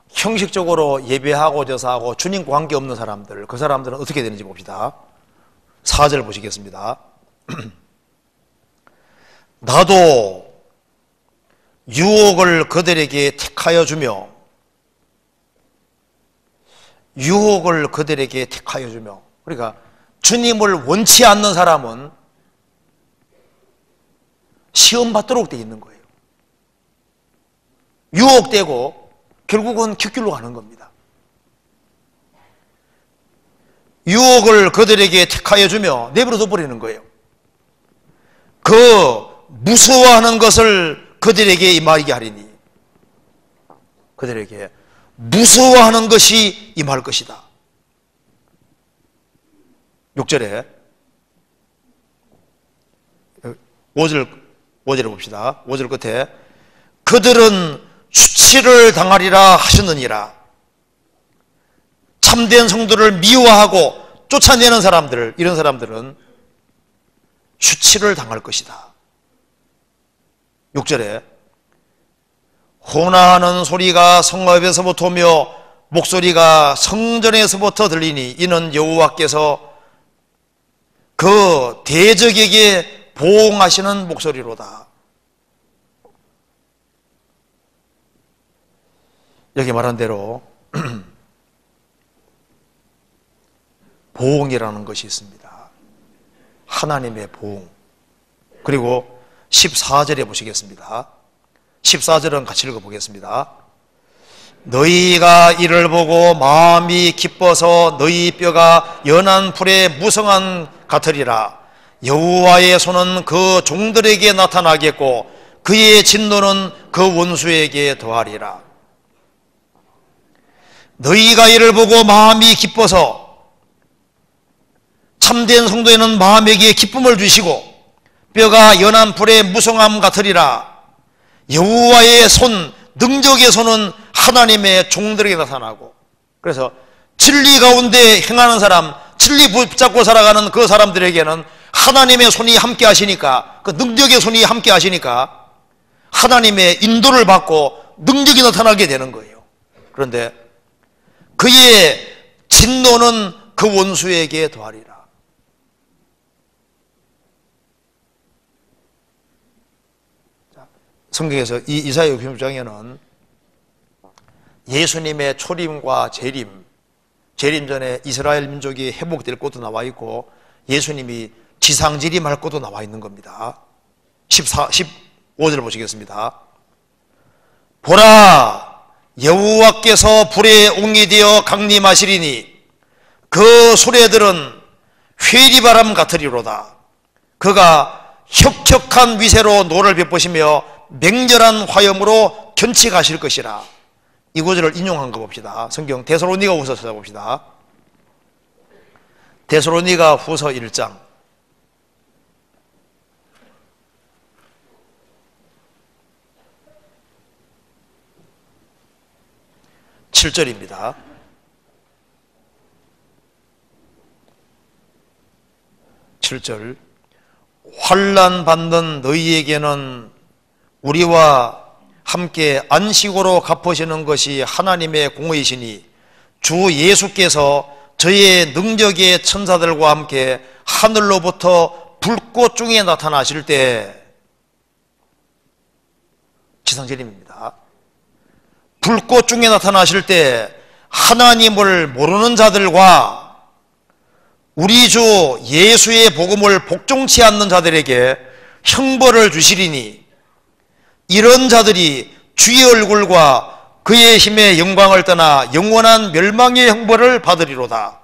형식적으로 예배하고 저사하고 주님과 관계없는 사람들, 그 사람들은 어떻게 되는지 봅시다. 4절 보시겠습니다. 나도 유혹을 그들에게 택하여 주며, 유혹을 그들에게 택하여 주며, 그러니까 주님을 원치 않는 사람은 시험 받도록 되어 있는 거예요. 유혹되고 결국은 깃길로 가는 겁니다. 유혹을 그들에게 택하여 주며 내버려 버리는 거예요. 그 무서워하는 것을 그들에게 임하게 하리니, 그들에게 무서워하는 것이 임할 것이다. 6절에 5절을 봅시다. 5절 끝에 그들은 수치를 당하리라 하셨느니라. 참된 성도를 미워하고 쫓아내는 사람들, 이런 사람들은 수치를 당할 것이다. 6절에 호나하는 소리가 성읍에서부터 오며 목소리가 성전에서부터 들리니 이는 여호와께서 그 대적에게 보응하시는 목소리로다. 여기 말한 대로 보응이라는 것이 있습니다. 하나님의 보응. 그리고 14절에 보시겠습니다. 14절은 같이 읽어보겠습니다. 너희가 이를 보고 마음이 기뻐서 너희 뼈가 연한 풀에 무성한 같으리라. 여호와의 손은 그 종들에게 나타나겠고 그의 진노는 그 원수에게 더하리라. 너희가 이를 보고 마음이 기뻐서, 참된 성도에는 마음에게 기쁨을 주시고 뼈가 연한 풀의 무성함 같으리라. 여호와의 손, 능력의 손은 하나님의 종들에게 나타나고, 그래서 진리 가운데 행하는 사람, 진리 붙잡고 살아가는 그 사람들에게는 하나님의 손이 함께 하시니까, 그 능력의 손이 함께 하시니까 하나님의 인도를 받고 능력이 나타나게 되는 거예요. 그런데 그의 진노는 그 원수에게 더하리라. 성경에서 이 이사야 60장에는 예수님의 초림과 재림 전에 이스라엘 민족이 회복될 것도 나와 있고 예수님이 지상재림할 것도 나와 있는 겁니다. 15절 보시겠습니다. 보라, 여호와께서 불에 옹이 되어 강림하시리니 그 수레들은 회리바람 같으리로다. 그가 혁혁한 위세로 노를 베푸시며 맹렬한 화염으로 견치가실 것이라. 이 구절을 인용한 거 봅시다. 성경 데살로니가후서 찾아봅시다. 데살로니가 후서 1장 7절입니다. 환난 받는 너희에게는 우리와 함께 안식으로 갚으시는 것이 하나님의 공의시니 주 예수께서 저의 능력의 천사들과 함께 하늘로부터 불꽃 중에 나타나실 때, 지상재림입니다. 불꽃 중에 나타나실 때 하나님을 모르는 자들과 우리 주 예수의 복음을 복종치 않는 자들에게 형벌을 주시리니 이런 자들이 주의 얼굴과 그의 힘의 영광을 떠나 영원한 멸망의 형벌을 받으리로다.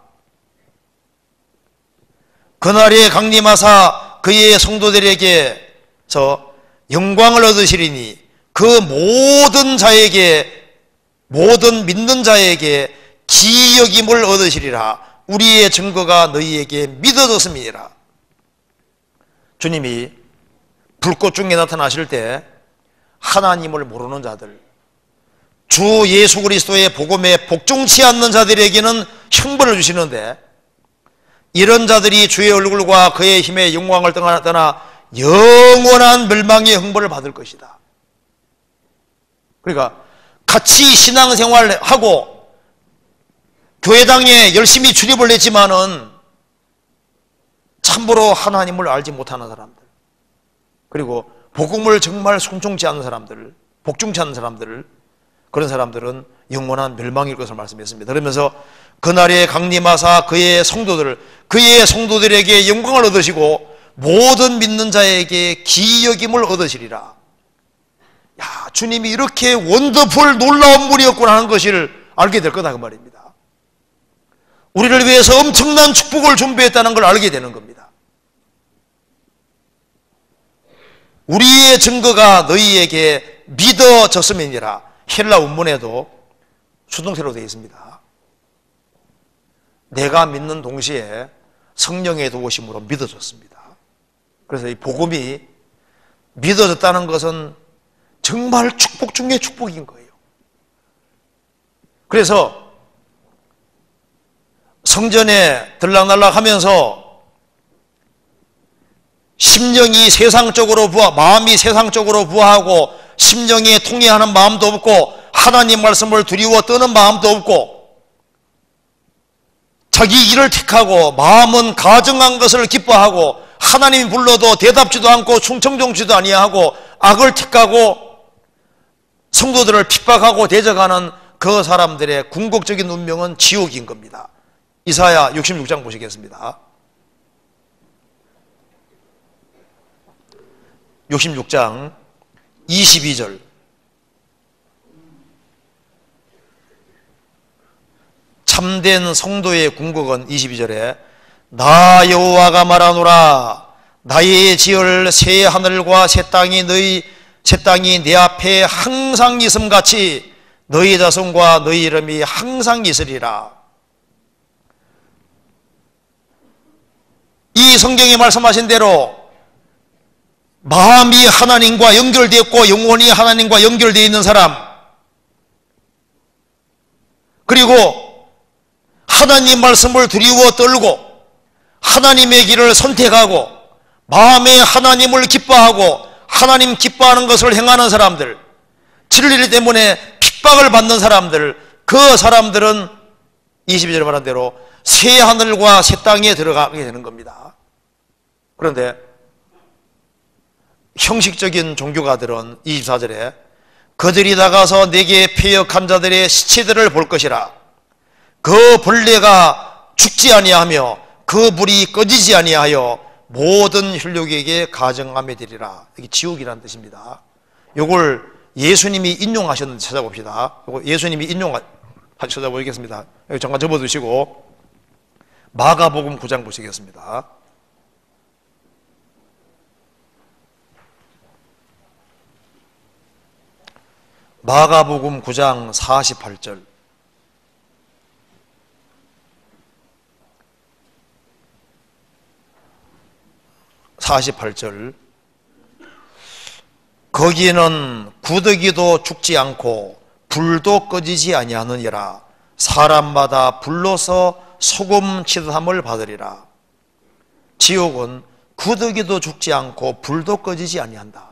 그날에 강림하사 그의 성도들에게서 영광을 얻으시리니 그 모든 자에게, 모든 믿는 자에게 기여김을 얻으시리라. 우리의 증거가 너희에게 믿어졌음이니라. 주님이 불꽃 중에 나타나실 때 하나님을 모르는 자들, 주 예수 그리스도의 복음에 복종치 않는 자들에게는 형벌을 주시는데, 이런 자들이 주의 얼굴과 그의 힘의 영광을 떠나 영원한 멸망의 형벌을 받을 것이다. 그러니까 같이 신앙생활하고 교회당에 열심히 출입을 했지만은 참으로 하나님을 알지 못하는 사람들, 그리고 복음을 정말 순종치 않는 사람들, 복종치 않는 사람들, 그런 사람들은 영원한 멸망일 것을 말씀했습니다. 그러면서 그날에 강림하사 그의 성도들에게 영광을 얻으시고 모든 믿는 자에게 기여김을 얻으시리라. 야, 주님이 이렇게 원더풀 놀라운 분이었구나 하는 것을 알게 될 거다 그 말입니다. 우리를 위해서 엄청난 축복을 준비했다는 걸 알게 되는 겁니다. 우리의 증거가 너희에게 믿어졌음이니라. 헬라 원문에도 수동태로 되어 있습니다. 내가 믿는 동시에 성령의 도우심으로 믿어졌습니다. 그래서 이 복음이 믿어졌다는 것은 정말 축복 중에 축복인 거예요. 그래서 성전에 들락날락 하면서 심령이 세상적으로 마음이 세상적으로 부하고 심령이 통해하는 마음도 없고 하나님 말씀을 두려워 떠는 마음도 없고 자기 일을 택하고 마음은 가증한 것을 기뻐하고 하나님이 불러도 대답지도 않고 충청정지도 아니하고 악을 택하고 성도들을 핍박하고 대적하는 그 사람들의 궁극적인 운명은 지옥인 겁니다. 이사야 66장 보시겠습니다. 66장 22절. 참된 성도의 궁극은 22절에 나 여호와가 말하노라 나의 지을 새 하늘과 새 땅이 내 앞에 항상 있음같이 너희 자손과 너희 이름이 항상 있으리라. 이 성경에 말씀하신 대로 마음이 하나님과 연결되었고 영혼이 하나님과 연결되어 있는 사람, 그리고 하나님 말씀을 두려워 떨고 하나님의 길을 선택하고 마음에 하나님을 기뻐하고 하나님 기뻐하는 것을 행하는 사람들, 진리 때문에 핍박을 받는 사람들, 그 사람들은 22절에 말한 대로 새 하늘과 새 땅에 들어가게 되는 겁니다. 그런데 형식적인 종교가들은 24절에 그들이 나가서 내게 패역한 자들의 시체들을 볼 것이라. 그 벌레가 죽지 아니하며 그 불이 꺼지지 아니하여 모든 혈육에게 가증함에 되리라. 이게 지옥이라는 뜻입니다. 이걸 예수님이 인용하셨는지 찾아봅시다. 이거 예수님이 찾아보겠습니다. 여기 잠깐 접어두시고 마가복음 9장 보시겠습니다. 마가복음 9장 48절. 48절 거기는 구더기도 죽지 않고 불도 꺼지지 아니하느니라. 사람마다 불로서 소금 치듯함을 받으리라. 지옥은 구더기도 죽지 않고 불도 꺼지지 아니한다.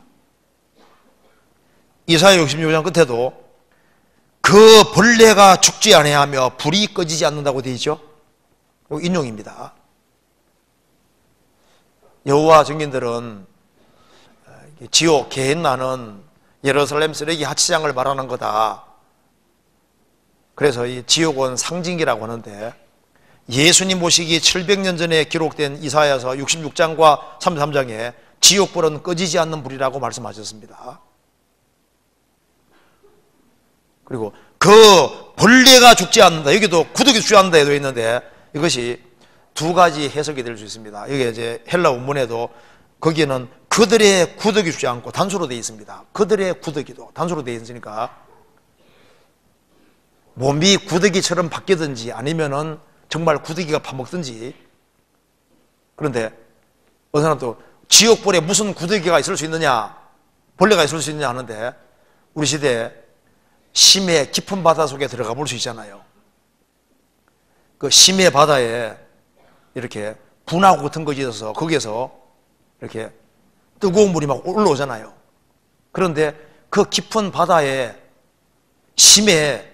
이사야 66장 끝에도 그 벌레가 죽지 아니하며 불이 꺼지지 않는다고 되어 있죠. 인용입니다. 여호와 증인들은 지옥 게헨나는 예루살렘 쓰레기 하치장을 말하는 거다. 그래서 이 지옥은 상징이라고 하는데, 예수님 모시기 700년 전에 기록된 이사야서 66장과 33장에 지옥불은 꺼지지 않는 불이라고 말씀하셨습니다. 그리고 그 벌레가 죽지 않는다, 여기도 구더기 죽지 않는다 되어 있는데 이것이 두 가지 해석이 될 수 있습니다. 이게 이제 헬라 원문에도 거기에는 그들의 구더기 죽지 않고 단수로 되어 있습니다. 그들의 구더기도 단수로 되어 있으니까 몸이 구더기처럼 바뀌든지 아니면은 정말 구더기가 파먹든지. 그런데 어느 사람 또 지옥불에 무슨 구더기가 있을 수 있느냐, 벌레가 있을 수 있느냐 하는데, 우리 시대에 심해 깊은 바다 속에 들어가 볼 수 있잖아요. 그 심해 바다에 이렇게 분화구 같은 것이 있어서 거기에서 이렇게 뜨거운 물이 막 올라오잖아요. 그런데 그 깊은 바다에 심해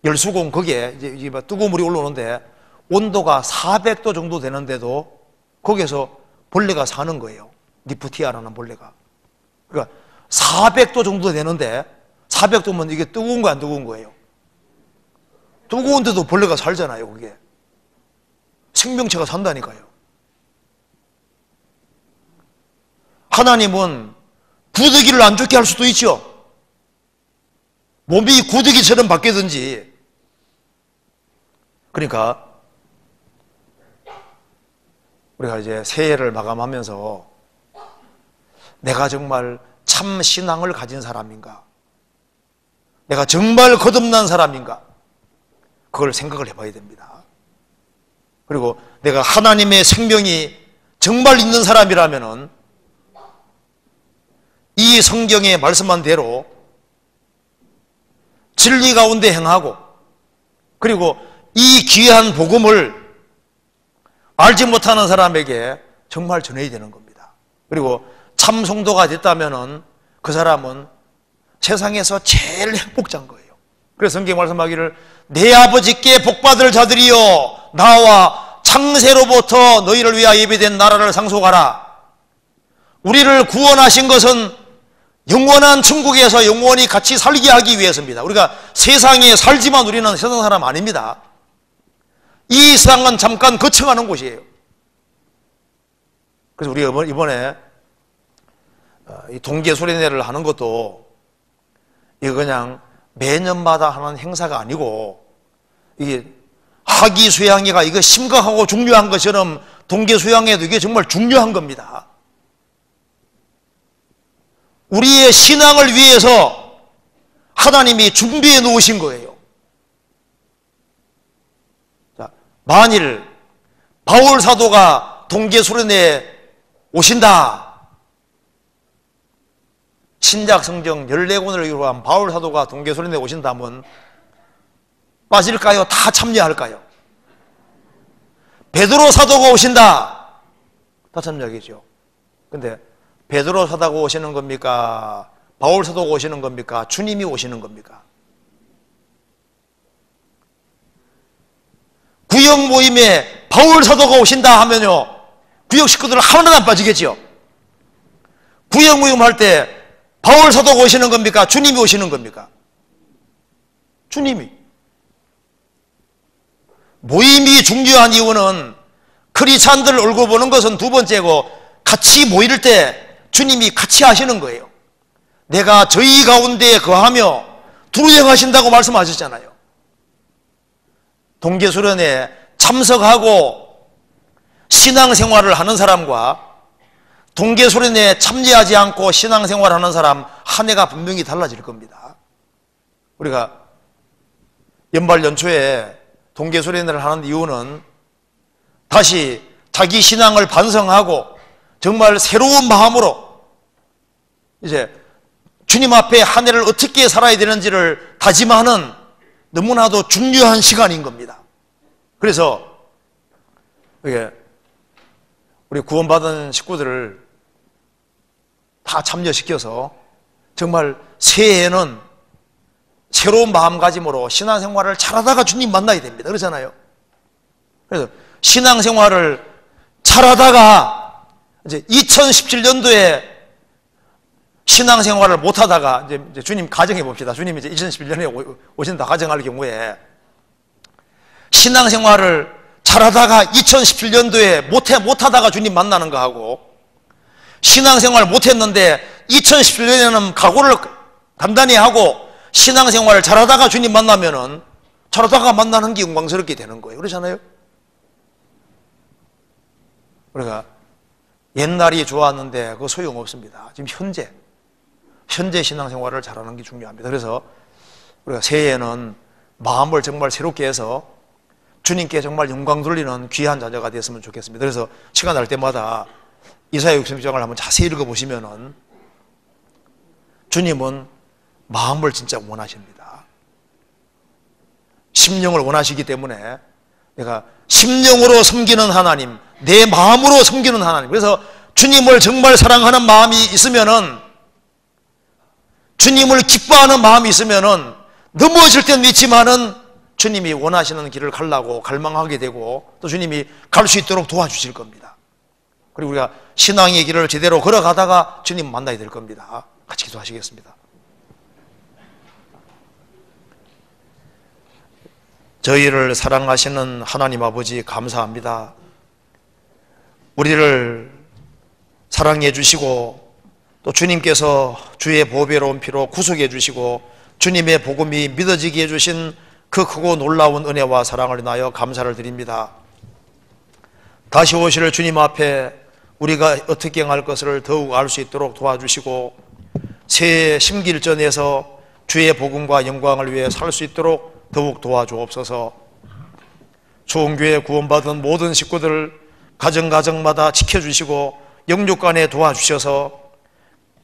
열수공 거기에 이제 뜨거운 물이 올라오는데 온도가 400도 정도 되는데도 거기에서 벌레가 사는 거예요. 니프티아라는 벌레가. 그러니까 400도 정도 되는데 400도면 이게 뜨거운 거 안 뜨거운 거예요? 뜨거운데도 벌레가 살잖아요. 그게 생명체가 산다니까요. 하나님은 구더기를 안 죽게 할 수도 있죠. 몸이 구더기처럼 바뀌든지. 그러니까 우리가 이제 새해를 마감하면서 내가 정말 참 신앙을 가진 사람인가, 내가 정말 거듭난 사람인가, 그걸 생각을 해봐야 됩니다. 그리고 내가 하나님의 생명이 정말 있는 사람이라면은 이 성경에 말씀한 대로 진리 가운데 행하고, 그리고 이 귀한 복음을 알지 못하는 사람에게 정말 전해야 되는 겁니다. 그리고 참 성도가 됐다면은 그 사람은 세상에서 제일 행복자인 거예요. 그래서 성경 말씀하기를 내 아버지께 복받을 자들이여 나와 창세로부터 너희를 위하여 예비된 나라를 상속하라. 우리를 구원하신 것은 영원한 천국에서 영원히 같이 살게 하기 위해서입니다. 우리가 세상에 살지만 우리는 세상 사람 아닙니다. 이 세상은 잠깐 거쳐가는 곳이에요. 그래서 우리가 이번에 동계수련회를 하는 것도 이거 그냥 매년마다 하는 행사가 아니고, 이게 학위수양회가 이거 심각하고 중요한 것처럼 동계수양회도 이게 정말 중요한 겁니다. 우리의 신앙을 위해서 하나님이 준비해 놓으신 거예요. 자, 만일 바울 사도가 동계수련회에 오신다, 신약 성경 14권을 기록한 바울 사도가 동계수련회에 오신다면 빠질까요? 다 참여할까요? 베드로 사도가 오신다, 다 참여하겠죠. 근데 베드로 사도가 오시는 겁니까? 바울 사도가 오시는 겁니까? 주님이 오시는 겁니까? 구역 모임에 바울 사도가 오신다 하면요, 구역 식구들 하나도 안 빠지겠죠. 구역 모임 할 때 바울 사도가 오시는 겁니까? 주님이 오시는 겁니까? 주님이. 모임이 중요한 이유는 크리스찬들 얼굴 보는 것은 두 번째고, 같이 모일 때 주님이 같이 하시는 거예요. 내가 저희 가운데 거하며 두루 행하신다고 말씀하셨잖아요. 동계수련회에 참석하고 신앙생활을 하는 사람과 동계수련회에 참여하지 않고 신앙생활을 하는 사람 한 해가 분명히 달라질 겁니다. 우리가 연말 연초에 동계수련회를 하는 이유는 다시 자기 신앙을 반성하고 정말 새로운 마음으로 이제 주님 앞에 한 해를 어떻게 살아야 되는지를 다짐하는 너무나도 중요한 시간인 겁니다. 그래서 우리 구원받은 식구들을 다 참여시켜서 정말 새해에는 새로운 마음가짐으로 신앙생활을 잘하다가 주님 만나야 됩니다. 그렇잖아요. 그래서 신앙생활을 잘하다가 이제 2017년도에 신앙생활을 못하다가 이제 주님 가정해 봅시다. 주님이 이제 2011년에 오신다 가정할 경우에 신앙생활을 잘하다가 2017년도에 못하다가 주님 만나는 거하고, 신앙생활 못했는데 2017년에는 각오를 단단히 하고 신앙생활을 잘하다가 주님 만나면은 잘하다가 만나는 게 영광스럽게 되는 거예요. 그렇잖아요. 그러니까 옛날이 좋았는데 그거 소용없습니다. 지금 현재 신앙생활을 잘하는 게 중요합니다. 그래서 우리가 새해에는 마음을 정말 새롭게 해서 주님께 정말 영광 돌리는 귀한 자녀가 됐으면 좋겠습니다. 그래서 시간 날 때마다 이사야 60장을 한번 자세히 읽어보시면은 주님은 마음을 진짜 원하십니다. 심령을 원하시기 때문에 내가 심령으로 섬기는 하나님, 내 마음으로 섬기는 하나님, 그래서 주님을 정말 사랑하는 마음이 있으면은, 주님을 기뻐하는 마음이 있으면은 넘어질 때는 있지만은 주님이 원하시는 길을 가려고 갈망하게 되고 또 주님이 갈 수 있도록 도와주실 겁니다. 그리고 우리가 신앙의 길을 제대로 걸어가다가 주님 만나야 될 겁니다. 같이 기도하시겠습니다. 저희를 사랑하시는 하나님 아버지 감사합니다. 우리를 사랑해 주시고 또 주님께서 주의 보배로운 피로 구속해 주시고 주님의 복음이 믿어지게 해주신 그 크고 놀라운 은혜와 사랑을 인하여 감사를 드립니다. 다시 오실 주님 앞에 우리가 어떻게 행할 것을 더욱 알 수 있도록 도와주시고 새해 심길전에서 주의 복음과 영광을 위해 살 수 있도록 더욱 도와주옵소서. 좋은교회 구원받은 모든 식구들 가정마다 지켜주시고 영육간에 도와주셔서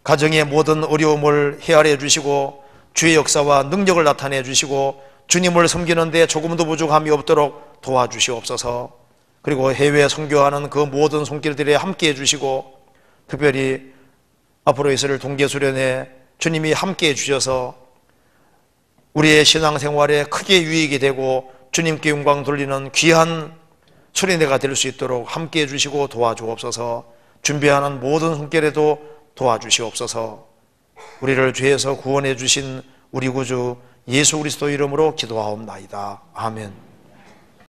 가정의 모든 어려움을 헤아려 주시고 주의 역사와 능력을 나타내 주시고 주님을 섬기는 데 조금도 부족함이 없도록 도와주시옵소서. 그리고 해외 선교하는 그 모든 손길들에 함께해 주시고 특별히 앞으로 있을 동계수련회 주님이 함께해 주셔서 우리의 신앙생활에 크게 유익이 되고 주님께 영광 돌리는 귀한 수련회가 될 수 있도록 함께해 주시고 도와주옵소서. 준비하는 모든 손길에도 도와주시옵소서. 우리를 죄에서 구원해 주신 우리 구주 예수 그리스도 이름으로 기도하옵나이다. 아멘.